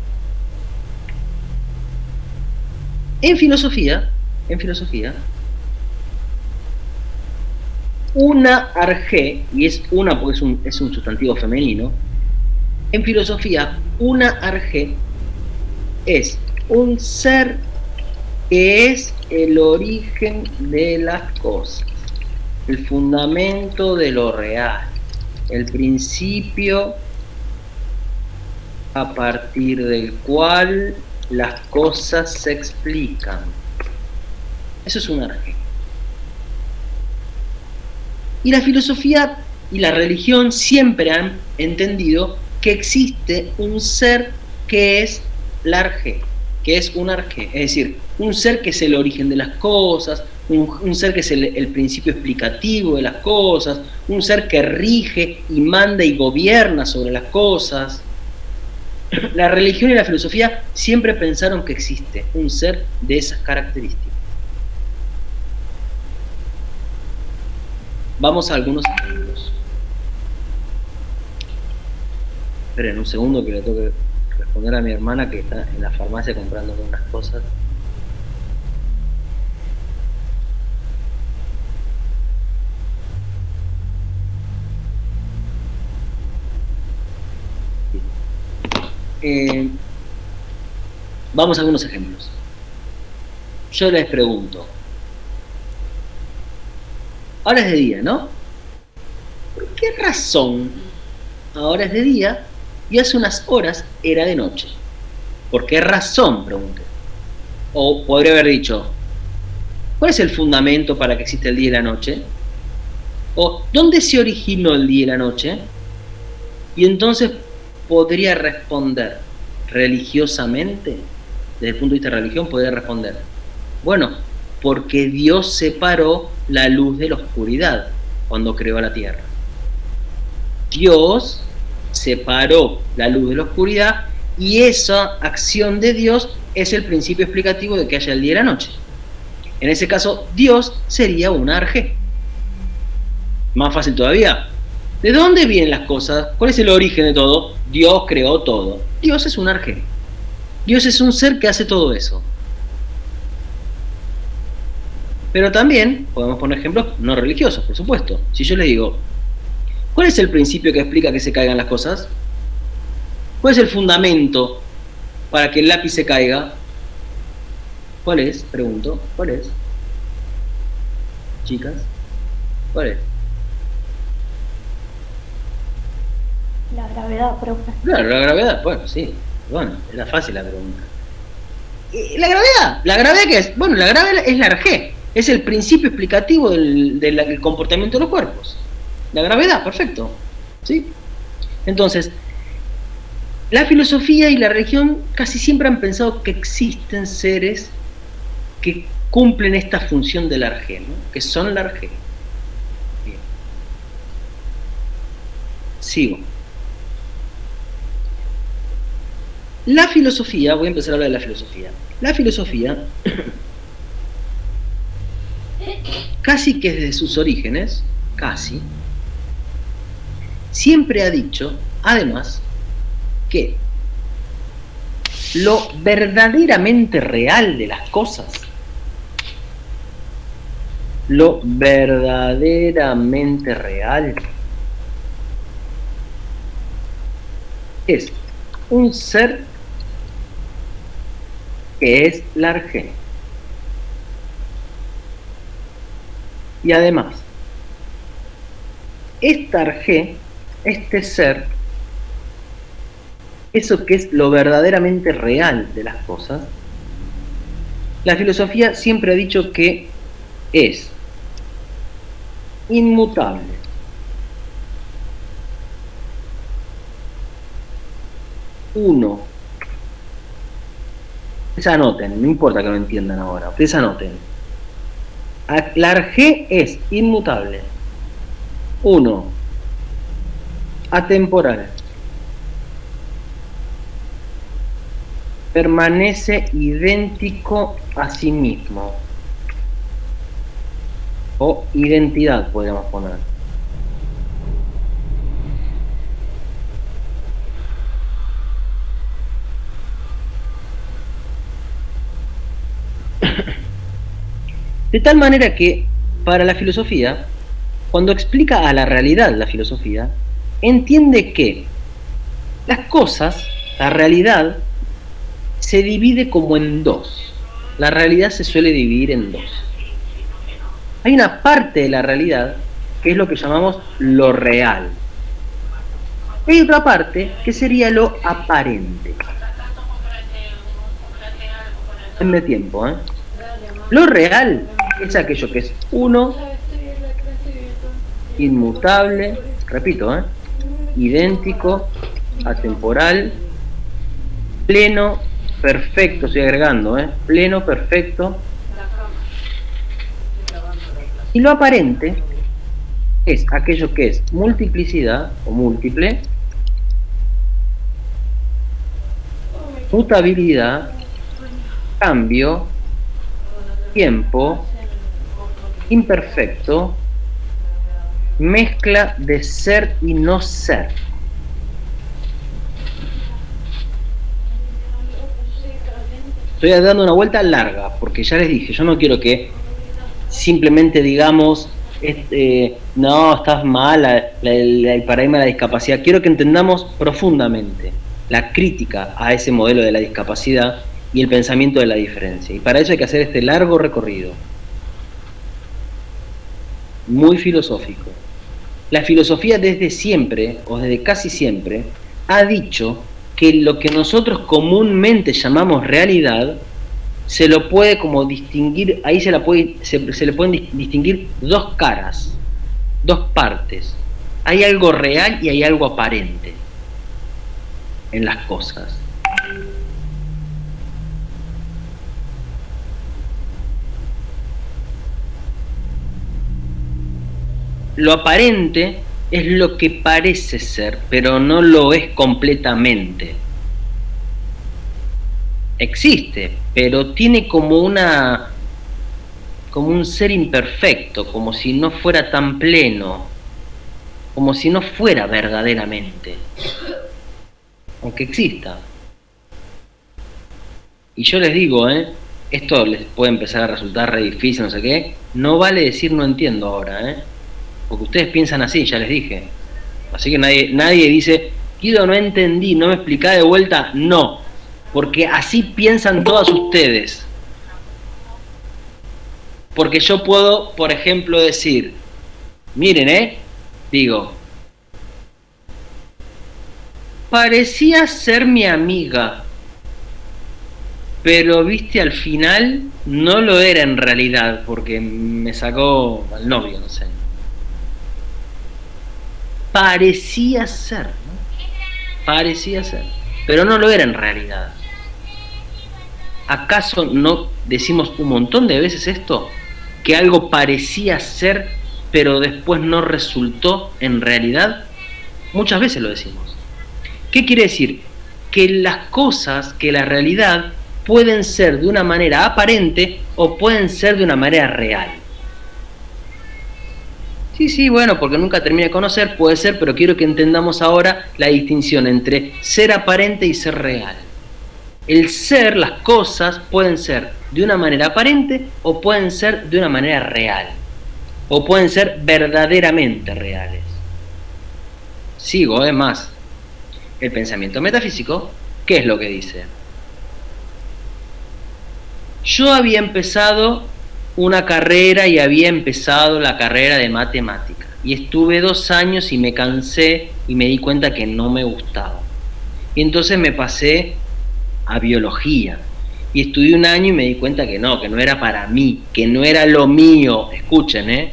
En filosofía, una arge, y es una porque es un sustantivo femenino, en filosofía, una arge es un ser que es el origen de las cosas, el fundamento de lo real, el principio a partir del cual las cosas se explican. Eso es un arge. Y la filosofía y la religión siempre han entendido que existe un ser que es la arge, que es un arge, es decir, un ser que es el origen de las cosas, un ser que es el principio explicativo de las cosas, un ser que rige y manda y gobierna sobre las cosas. La religión y la filosofía siempre pensaron que existe un ser de esas características. Vamos a algunos ejemplos. Esperen un segundo que le tengo que responder a mi hermana que está en la farmacia comprando unas cosas. Vamos a algunos ejemplos. Yo les pregunto. Ahora es de día, ¿no? ¿Por qué razón ahora es de día y hace unas horas era de noche? ¿Por qué razón? Pregunté. O podría haber dicho, ¿cuál es el fundamento para que exista el día y la noche? O ¿dónde se originó el día y la noche? Y entonces podría responder religiosamente, desde el punto de vista de religión, podría responder, bueno, porque Dios separó la luz de la oscuridad cuando creó la tierra. Dios separó la luz de la oscuridad y esa acción de Dios es el principio explicativo de que haya el día y la noche. En ese caso, Dios sería una arjé. Más fácil todavía. ¿De dónde vienen las cosas? ¿Cuál es el origen de todo? Dios creó todo. Dios es un arjé. Dios es un ser que hace todo eso. Pero también podemos poner ejemplos no religiosos, por supuesto. Si yo les digo, ¿cuál es el principio que explica que se caigan las cosas? ¿Cuál es el fundamento para que el lápiz se caiga? ¿Cuál es? Pregunto. ¿Cuál es? Chicas, ¿cuál es? La gravedad, profe. Claro, la gravedad. Bueno, sí. Bueno, era fácil la pregunta. ¿La gravedad? ¿La gravedad qué es? Bueno, la gravedad es la G. Es el principio explicativo del comportamiento de los cuerpos. La gravedad, perfecto. ¿Sí? Entonces, la filosofía y la religión casi siempre han pensado que existen seres que cumplen esta función del arjé, ¿no? Que son la arjé. Bien. Sigo. La filosofía, voy a empezar a hablar de la filosofía. La filosofía, casi que desde sus orígenes, casi, siempre ha dicho, además, que lo verdaderamente real de las cosas, lo verdaderamente real, es un ser que es la arjé. Y además, esta arjé, este ser, eso que es lo verdaderamente real de las cosas, la filosofía siempre ha dicho que es inmutable, uno. Ustedes anoten, no importa que lo entiendan ahora, ustedes anoten. La arjé es inmutable, uno, atemporal, permanece idéntico a sí mismo, o identidad podríamos poner. De tal manera que, para la filosofía, cuando explica a la realidad la filosofía, entiende que las cosas, la realidad, se divide como en dos. La realidad se suele dividir en dos. Hay una parte de la realidad que es lo que llamamos lo real. Hay otra parte que sería lo aparente. Denme tiempo, ¿eh? Lo real es aquello que es uno, inmutable, repito, idéntico, atemporal, pleno, perfecto, estoy agregando, pleno, perfecto. Y lo aparente es aquello que es multiplicidad o múltiple, mutabilidad, cambio, tiempo, imperfecto, mezcla de ser y no ser. Estoy dando una vuelta larga, porque ya les dije, yo no quiero que simplemente digamos, no, estás mal, el paradigma de la discapacidad. Quiero que entendamos profundamente la crítica a ese modelo de la discapacidad y el pensamiento de la diferencia. Y para eso hay que hacer este largo recorrido, muy filosófico. La filosofía desde siempre, o desde casi siempre, ha dicho que lo que nosotros comúnmente llamamos realidad, se lo puede como distinguir, ahí se le pueden distinguir dos caras, dos partes. Hay algo real y hay algo aparente en las cosas. Lo aparente es lo que parece ser, pero no lo es completamente. Existe, pero tiene como un ser imperfecto, como si no fuera tan pleno, como si no fuera verdaderamente, aunque exista. Y yo les digo, esto les puede empezar a resultar re difícil, no sé qué, no vale decir no entiendo ahora, porque ustedes piensan así, ya les dije. Así que nadie dice, Guido, no entendí, no me explicá de vuelta, no, porque así piensan todas ustedes. Porque yo puedo, por ejemplo, decir, miren, digo, parecía ser mi amiga, pero viste, al final no lo era en realidad, porque me sacó al novio, no sé. Parecía ser, ¿no? Parecía ser, pero no lo era en realidad. ¿Acaso no decimos un montón de veces esto? Que algo parecía ser, pero después no resultó en realidad. Muchas veces lo decimos. ¿Qué quiere decir? Que las cosas, que la realidad, pueden ser de una manera aparente o pueden ser de una manera real. Sí, bueno, porque nunca terminé de conocer, puede ser, pero quiero que entendamos ahora la distinción entre ser aparente y ser real. El ser, las cosas, pueden ser de una manera aparente o pueden ser de una manera real. O pueden ser verdaderamente reales. Sigo, más. El pensamiento metafísico, ¿qué es lo que dice? Yo había empezado una carrera y había empezado la carrera de matemática. Y estuve 2 años y me cansé y me di cuenta que no me gustaba. Y entonces me pasé a biología. Y estudié 1 año y me di cuenta que no era para mí, que no era lo mío. Escuchen,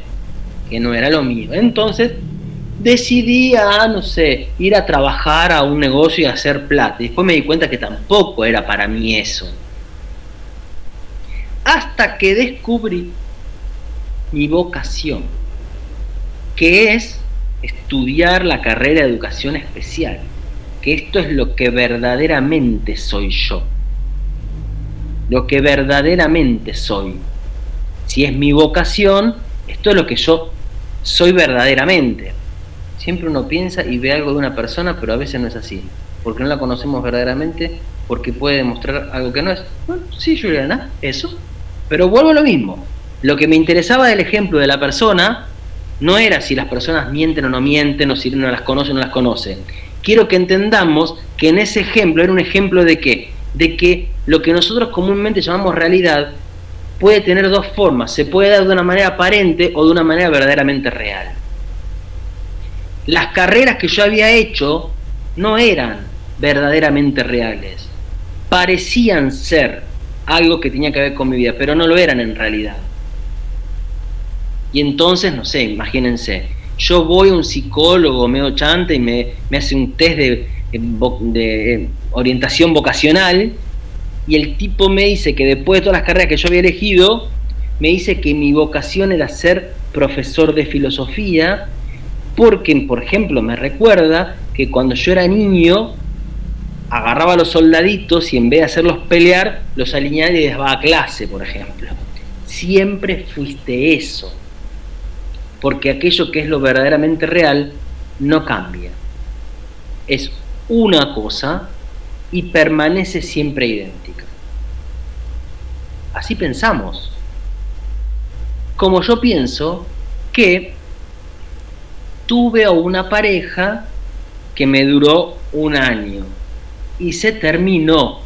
que no era lo mío. Entonces decidí no sé, ir a trabajar a un negocio y hacer plata. Y después me di cuenta que tampoco era para mí eso. Hasta que descubrí mi vocación, que es estudiar la carrera de educación especial, que esto es lo que verdaderamente soy yo, lo que verdaderamente soy. Si es mi vocación, esto es lo que yo soy verdaderamente. Siempre uno piensa y ve algo de una persona, pero a veces no es así, porque no la conocemos verdaderamente, porque puede demostrar algo que no es. Bueno, sí, Juliana, eso. Pero vuelvo a lo mismo. Lo que me interesaba del ejemplo de la persona no era si las personas mienten o no mienten, o si uno las conoce o no las conoce. Quiero que entendamos que en ese ejemplo era un ejemplo de ¿qué? De que lo que nosotros comúnmente llamamos realidad puede tener 2 formas. Se puede dar de una manera aparente o de una manera verdaderamente real. Las carreras que yo había hecho no eran verdaderamente reales. Parecían ser algo que tenía que ver con mi vida, pero no lo eran en realidad. Y entonces, no sé, imagínense, yo voy a un psicólogo medio chanta y me hace un test de orientación vocacional, y el tipo me dice que después de todas las carreras que yo había elegido, me dice que mi vocación era ser profesor de filosofía, porque, por ejemplo, me recuerda que cuando yo era niño, agarraba a los soldaditos y en vez de hacerlos pelear, los alineaba y les daba a clase, por ejemplo. Siempre fuiste eso, porque aquello que es lo verdaderamente real no cambia. Es una cosa y permanece siempre idéntica. Así pensamos. Como yo pienso que tuve a una pareja que me duró 1 año y se terminó.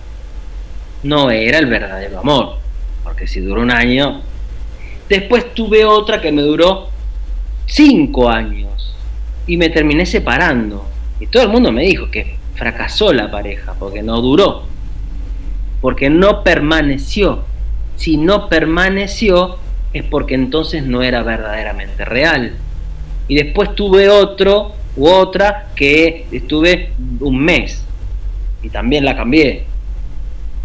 no era el verdadero amor, porque si duró un año. Después tuve otra que me duró 5 años y me terminé separando. Y todo el mundo me dijo que fracasó la pareja, porque no duró, porque no permaneció. Si no permaneció es porque entonces no era verdaderamente real. Y después tuve otro u otra que estuve un mes y también la cambié,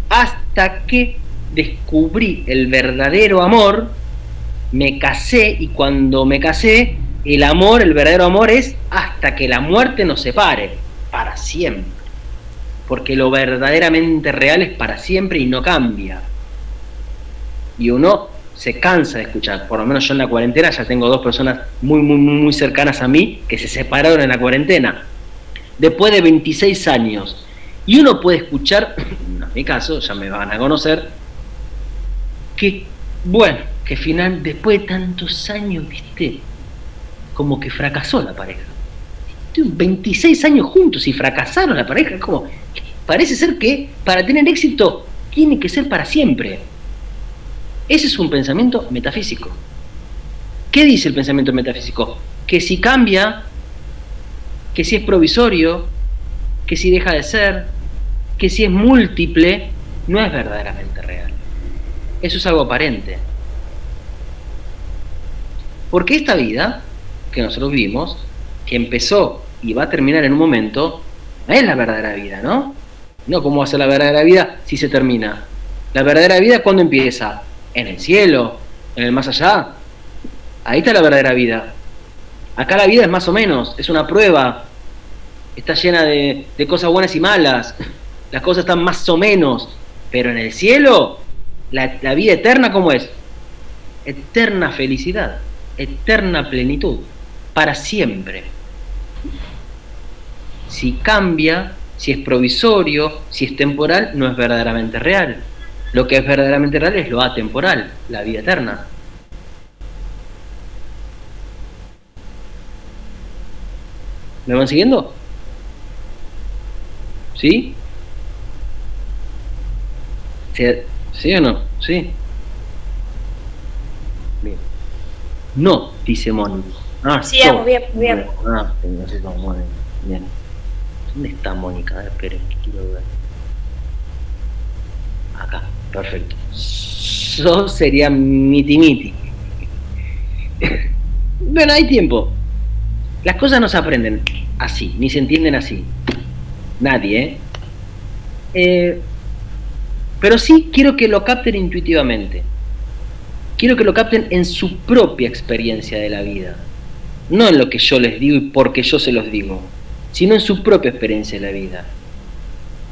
hasta que descubrí el verdadero amor, me casé, y cuando me casé, el amor, el verdadero amor es hasta que la muerte nos separe, para siempre, porque lo verdaderamente real es para siempre y no cambia. Y uno se cansa de escuchar, por lo menos yo en la cuarentena ya tengo 2 personas muy cercanas a mí que se separaron en la cuarentena, después de 26 años, y uno puede escuchar, en mi caso, ya me van a conocer, que, bueno, que final, después de tantos años, viste, como que fracasó la pareja. 26 años juntos y fracasaron la pareja, como, parece ser que para tener éxito tiene que ser para siempre. Ese es un pensamiento metafísico. ¿Qué dice el pensamiento metafísico? Que si cambia, que si es provisorio, que si deja de ser, que si es múltiple, no es verdaderamente real. Eso es algo aparente. Porque esta vida que nosotros vivimos, que empezó y va a terminar en un momento, no es la verdadera vida, ¿no? No, ¿cómo va a ser la verdadera vida si se termina? La verdadera vida, ¿cuándo empieza? En el cielo, en el más allá. Ahí está la verdadera vida. Acá la vida es más o menos, es una prueba. Está llena de cosas buenas y malas. Las cosas están más o menos. Pero en el cielo, la vida eterna, ¿cómo es? Eterna felicidad, eterna plenitud, para siempre. Si cambia, si es provisorio, si es temporal, no es verdaderamente real. Lo que es verdaderamente real es lo atemporal, la vida eterna. ¿Me van siguiendo? ¿Sí? ¿Sí o no? Sí. Bien. No, dice Mónica. Sí, bien, bien. Bien. ¿Dónde está Mónica? A ver, esperen, quiero ver. Acá, perfecto. Eso sería miti. Bueno, hay tiempo. Las cosas no se aprenden así, ni se entienden así. Nadie, pero sí quiero que lo capten intuitivamente. Quiero que lo capten en su propia experiencia de la vida. No en lo que yo les digo y porque yo se los digo, sino en su propia experiencia de la vida.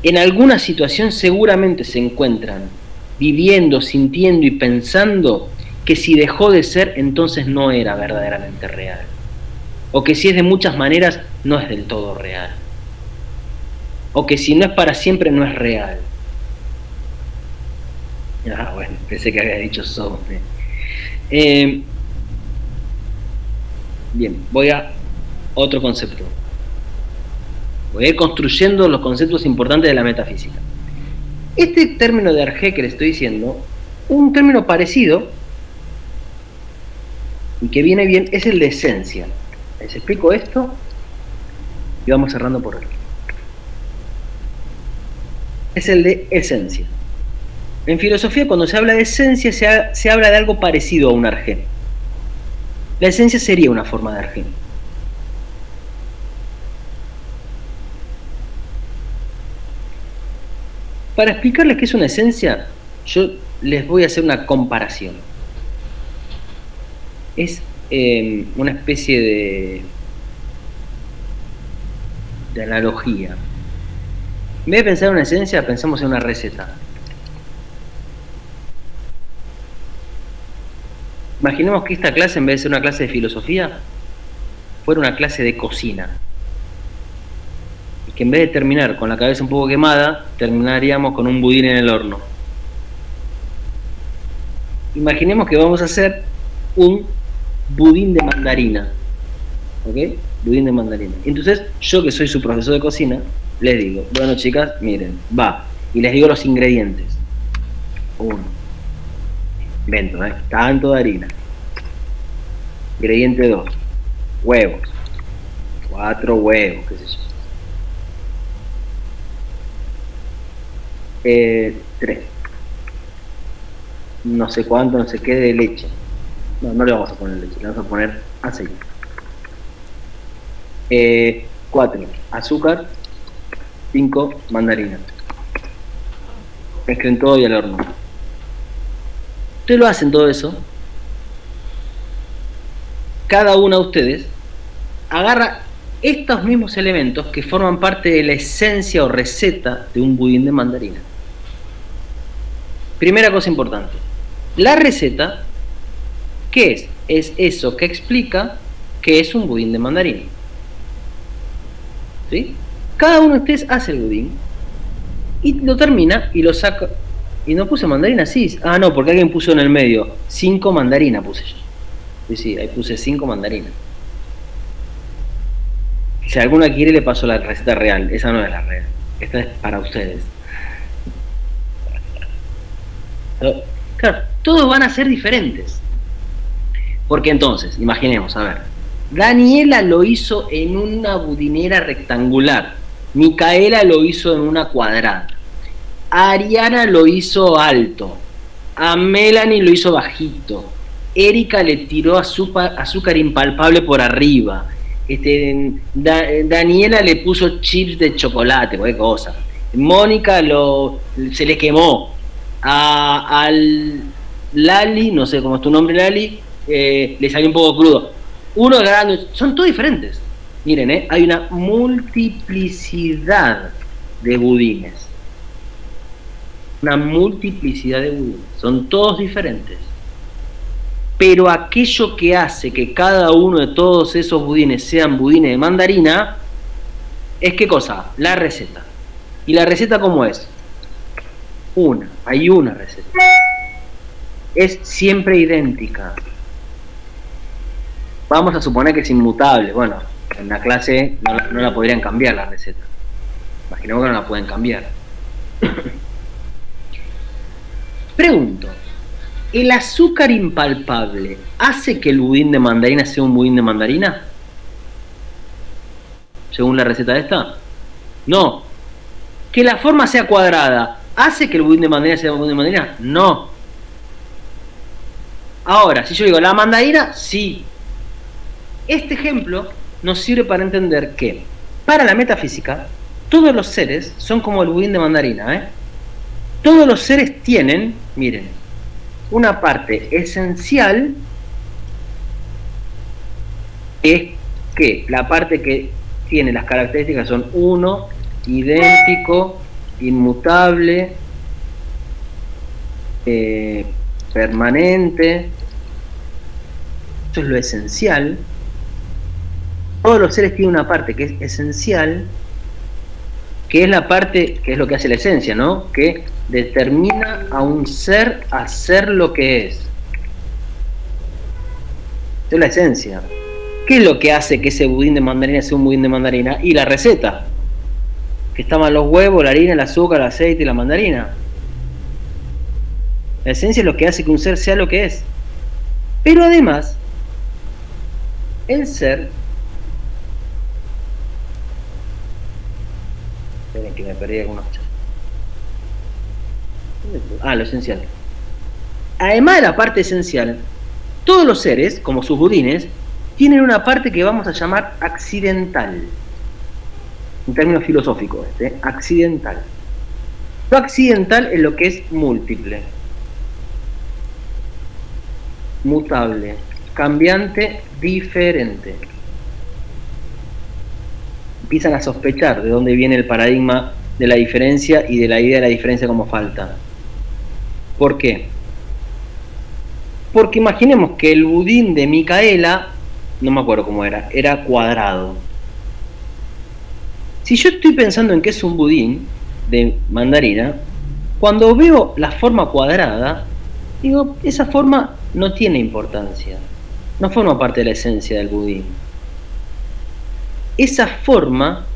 En alguna situación seguramente se encuentran viviendo, sintiendo y pensando que si dejó de ser, entonces no era verdaderamente real. O que si es de muchas maneras, no es del todo real. O que si no es para siempre, no es real. Bueno, pensé que había dicho sobre. Bien, voy a otro concepto. Voy a ir construyendo los conceptos importantes de la metafísica. Este término de Arjé que le estoy diciendo, un término parecido y que viene bien, es el de esencia. Les explico esto y vamos cerrando por aquí. Es el de esencia. En filosofía, cuando se habla de esencia, se habla de algo parecido a un Arjé. La esencia sería una forma de Arjé. Para explicarles qué es una esencia, yo les voy a hacer una comparación. Es una especie de analogía. En vez de pensar en una esencia, pensamos en una receta. Imaginemos que esta clase, en vez de ser una clase de filosofía, fuera una clase de cocina. Y que en vez de terminar con la cabeza un poco quemada, terminaríamos con un budín en el horno. Imaginemos que vamos a hacer un budín de mandarina. ¿Ok? Budín de mandarina. Entonces, yo que soy su profesor de cocina, les digo, bueno chicas, miren, va. Y les digo los ingredientes. 1. Invento, tanto de harina. Ingrediente 2. Huevos. 4 huevos, qué sé yo. 3. No sé cuánto, no sé qué de leche. No le vamos a poner leche, le vamos a poner aceite. 4. Azúcar. 5. Mandarina. Mezclen todo y al horno. Ustedes lo hacen todo eso. Cada uno de ustedes agarra estos mismos elementos que forman parte de la esencia o receta de un budín de mandarina. Primera cosa importante. La receta, ¿qué es? Es eso que explica qué es un budín de mandarina. ¿Sí? Cada uno de ustedes hace el budín y lo termina y lo saca. Y no puse mandarina, sí. Ah, no, porque alguien puso en el medio. 5 mandarinas puse yo. Sí, ahí puse 5 mandarinas. Si alguna quiere le paso la receta real. Esa no es la real. Esta es para ustedes. Pero, claro, todos van a ser diferentes. Porque entonces, imaginemos, a ver. Daniela lo hizo en una budinera rectangular. Micaela lo hizo en una cuadrada. Ariana lo hizo alto. A Melanie lo hizo bajito. Erika le tiró azúcar impalpable por arriba. Daniela le puso chips de chocolate, cualquier cosa. Mónica se le quemó. Al Lali, no sé cómo es tu nombre, Lali, le salió un poco crudo. Uno grande, son todos diferentes. Miren, hay una multiplicidad de budines. Una multiplicidad de budines. Son todos diferentes. Pero aquello que hace que cada uno de todos esos budines sean budines de mandarina es ¿qué cosa? La receta. ¿Y la receta cómo es? Hay una receta. Es siempre idéntica. Vamos a suponer que es inmutable. Bueno, en la clase no la podrían cambiar la receta. Imaginemos que no la pueden cambiar. Pregunto, ¿el azúcar impalpable hace que el budín de mandarina sea un budín de mandarina? Según la receta de esta. No. ¿Que la forma sea cuadrada hace que el budín de mandarina sea un budín de mandarina? No. Ahora, si yo digo la mandarina, sí. Este ejemplo nos sirve para entender que, para la metafísica, todos los seres son como el budín de mandarina, Todos los seres tienen, miren, una parte esencial, es que la parte que tiene las características son 1, idéntico, inmutable, permanente. Eso es lo esencial. Todos los seres tienen una parte que es esencial, que es la parte, que es lo que hace la esencia, ¿no? Que determina a un ser a ser lo que es. Esa es la esencia. ¿Qué es lo que hace que ese budín de mandarina sea un budín de mandarina? Y la receta. Que estaban los huevos, la harina, el azúcar, el aceite y la mandarina. La esencia es lo que hace que un ser sea lo que es. Pero además, el ser... Esperen que me perdí algunos chats. Lo esencial. Además de la parte esencial, todos los seres, como sus budines, tienen una parte que vamos a llamar accidental. En términos filosóficos, accidental. Lo accidental es lo que es múltiple, mutable, cambiante, diferente. Empiezan a sospechar de dónde viene el paradigma de la diferencia y de la idea de la diferencia como falta. ¿Por qué? Porque imaginemos que el budín de Micaela, no me acuerdo cómo era cuadrado. Si yo estoy pensando en que es un budín de mandarina, cuando veo la forma cuadrada, digo, esa forma no tiene importancia, no forma parte de la esencia del budín. Esa forma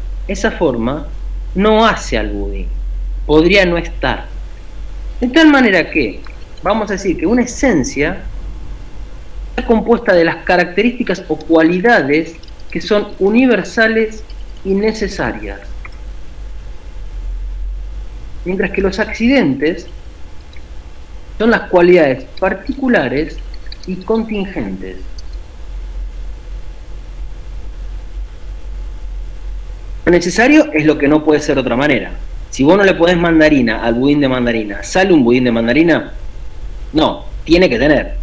no hace al budín, podría no estar. De tal manera que, vamos a decir que una esencia está compuesta de las características o cualidades que son universales y necesarias. Mientras que los accidentes son las cualidades particulares y contingentes. Lo necesario es lo que no puede ser de otra manera. Si vos no le podés mandarina al budín de mandarina, ¿sale un budín de mandarina? No, tiene que tener.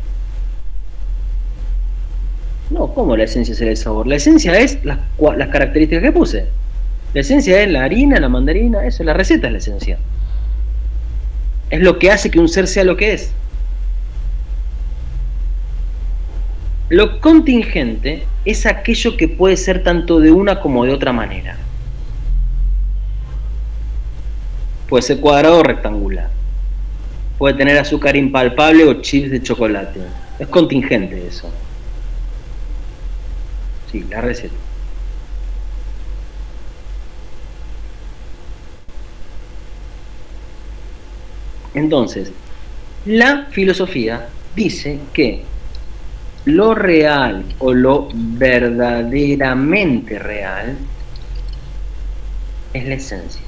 No, ¿cómo la esencia será el sabor? La esencia es las características que puse. La esencia es la harina, la mandarina, eso, la receta es la esencia. Es lo que hace que un ser sea lo que es. Lo contingente es aquello que puede ser tanto de una como de otra manera. Puede ser cuadrado o rectangular. Puede tener azúcar impalpable o chips de chocolate. Es contingente eso. Sí, la receta. Entonces, la filosofía dice que lo real o lo verdaderamente real es la esencia.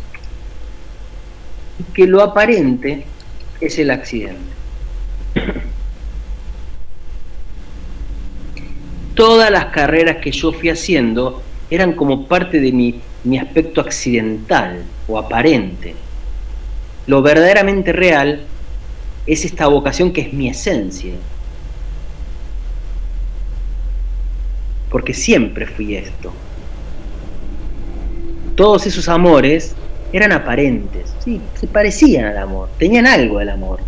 Y que lo aparente es el accidente. Todas las carreras que yo fui haciendo eran como parte de mi aspecto accidental o aparente. Lo verdaderamente real es esta vocación que es mi esencia. Porque siempre fui esto. Todos esos amores eran aparentes, sí, se parecían al amor, tenían algo del amor,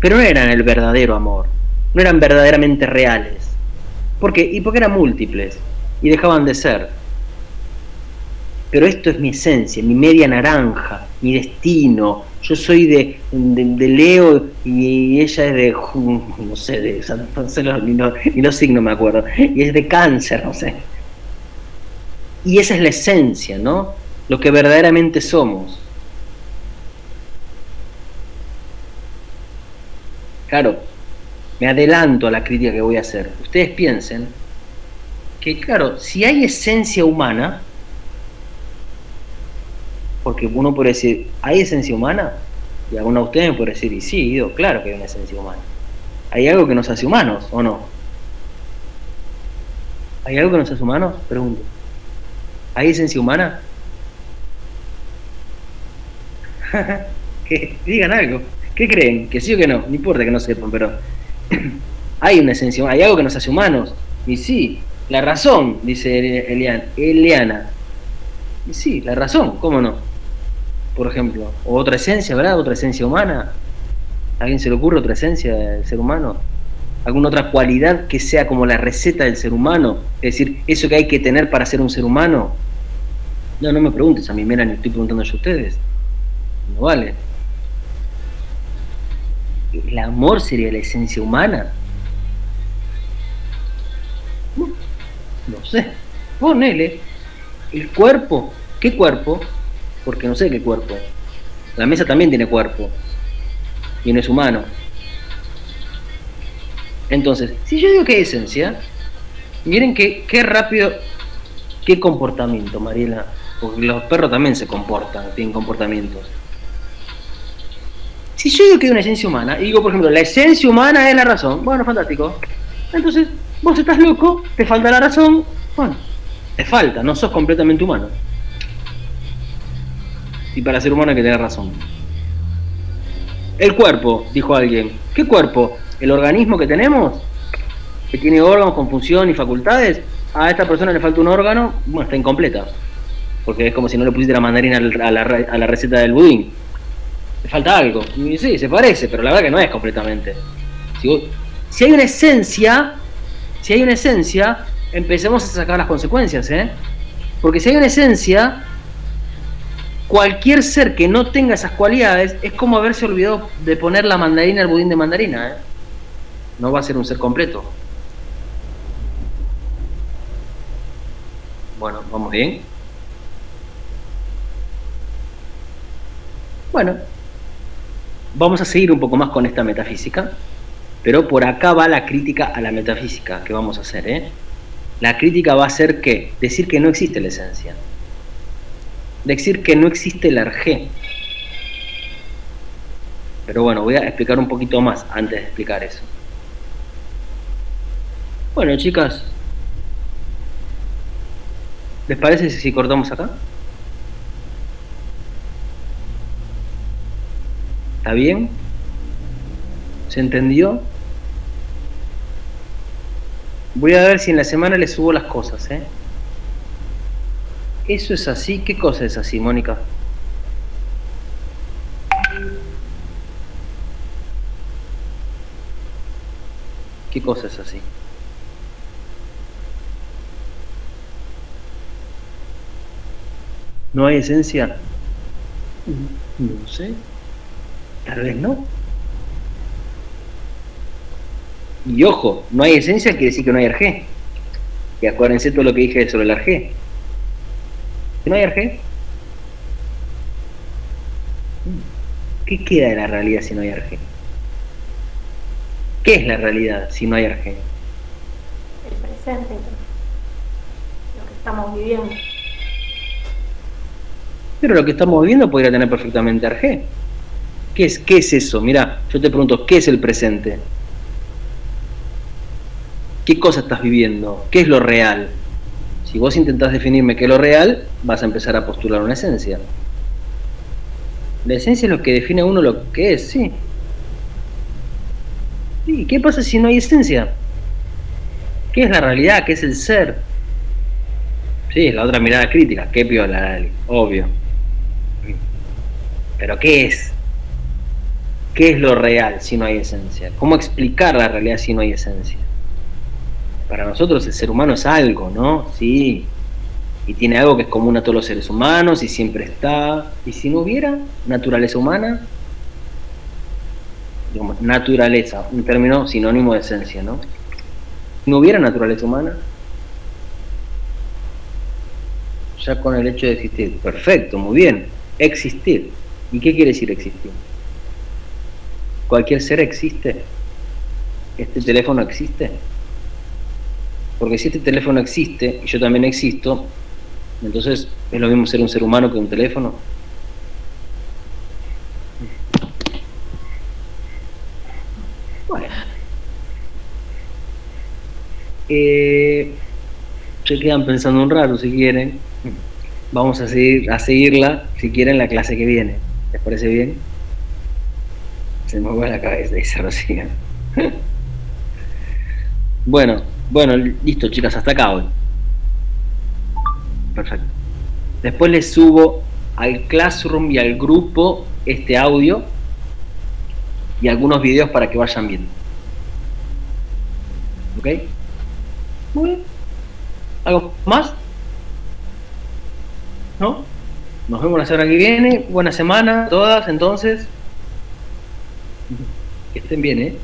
pero no eran el verdadero amor, no eran verdaderamente reales. ¿Por qué? Y porque eran múltiples y dejaban de ser. Pero esto es mi esencia, mi media naranja, mi destino. Yo soy de Leo y ella es de, no sé, ni los signos me acuerdo, y es de Cáncer, no sé. Y esa es la esencia, ¿no? Lo que verdaderamente somos. Claro, me adelanto a la crítica que voy a hacer. Ustedes piensen que, claro, si hay esencia humana, porque uno puede decir, ¿hay esencia humana? Y alguno de ustedes me puede decir, y sí, Guido, claro que hay una esencia humana. ¿Hay algo que nos hace humanos o no? ¿Hay algo que nos hace humanos? Pregunto. ¿Hay esencia humana? ¿Qué? Digan algo. ¿Qué creen? ¿Que sí o que no? No importa que no sepan, pero hay una esencia humana, hay algo que nos hace humanos. Y sí, la razón, dice Eliana. Y sí, la razón, ¿cómo no? Por ejemplo, o otra esencia, ¿verdad? Otra esencia humana. ¿A alguien se le ocurre otra esencia del ser humano? ¿Alguna otra cualidad que sea como la receta del ser humano? Es decir, eso que hay que tener para ser un ser humano. No me preguntes a mí, Melanie, estoy preguntando yo a ustedes. No vale. ¿El amor sería la esencia humana? No sé. Ponele. ¿El cuerpo? ¿Qué cuerpo? Porque no sé qué cuerpo. La mesa también tiene cuerpo. Y no es humano. Entonces, si yo digo que hay esencia, miren qué rápido, qué comportamiento, Mariela. Porque los perros también se comportan, tienen comportamientos. Si yo digo que hay una esencia humana, y digo, por ejemplo, la esencia humana es la razón, bueno, fantástico. Entonces, vos estás loco, te falta la razón, bueno, te falta, no sos completamente humano. Y para ser humano hay que tener razón. El cuerpo, dijo alguien. ¿Qué cuerpo? ¿El organismo que tenemos? ¿Que tiene órganos con función y facultades? A esta persona le falta un órgano, bueno, está incompleta. Porque es como si no le pusiste la mandarina a la receta del budín. Le falta algo. Y sí, se parece, pero la verdad que no es completamente. Si hay una esencia, empecemos a sacar las consecuencias, ¿eh? Porque si hay una esencia, cualquier ser que no tenga esas cualidades es como haberse olvidado de poner la mandarina al budín de mandarina, ¿eh? No va a ser un ser completo. Bueno, ¿vamos bien? Bueno, vamos a seguir un poco más con esta metafísica, pero por acá va la crítica a la metafísica que vamos a hacer, ¿eh? La crítica va a ser ¿qué? Decir que no existe la esencia. Decir que no existe el arjé. Pero bueno, voy a explicar un poquito más antes de explicar eso. Bueno, chicas, ¿les parece si cortamos acá? ¿Está bien? ¿Se entendió? Voy a ver si en la semana les subo las cosas, ¿eh? ¿Eso es así? ¿Qué cosa es así, Mónica? ¿Qué cosa es así? ¿No hay esencia? No sé. Tal vez no. Y ojo, no hay esencia quiere decir que no hay arjé. Y acuérdense todo lo que dije sobre el arjé. ¿Que no hay arjé? ¿Qué queda de la realidad si no hay arjé? ¿Qué es la realidad si no hay arjé? El presente, lo que estamos viviendo. Pero lo que estamos viviendo podría tener perfectamente arjé. ¿Qué es eso? Mirá, yo te pregunto, ¿qué es el presente? ¿Qué cosa estás viviendo? ¿Qué es lo real? Si vos intentás definirme qué es lo real, vas a empezar a postular una esencia. La esencia es lo que define a uno lo que es, sí. ¿Y qué pasa si no hay esencia? ¿Qué es la realidad? ¿Qué es el ser? Sí, la otra mirada crítica. Qué piola, dale, obvio. ¿Pero qué es? ¿Qué es lo real si no hay esencia? ¿Cómo explicar la realidad si no hay esencia? Para nosotros el ser humano es algo, ¿no? Sí. Y tiene algo que es común a todos los seres humanos y siempre está. ¿Y si no hubiera naturaleza humana? Digamos, naturaleza, un término sinónimo de esencia, ¿no? Si no hubiera naturaleza humana, ya con el hecho de existir. Perfecto, muy bien. Existir. ¿Y qué quiere decir existir? ¿Cualquier ser existe? ¿Este teléfono existe? Porque si este teléfono existe y yo también existo, entonces es lo mismo ser un ser humano que un teléfono. Bueno. Se quedan pensando un rato si quieren. Vamos a seguirla si quieren la clase que viene. ¿Les parece bien? Se me mueve la cabeza, dice Rocío. Bueno, listo, chicas, hasta acá hoy. Perfecto. Después les subo al Classroom y al grupo este audio y algunos videos para que vayan viendo. ¿Ok? Muy bien. ¿Algo más? ¿No? Nos vemos la semana que viene. Buena semana a todas, entonces. Que estén bien, ¿eh?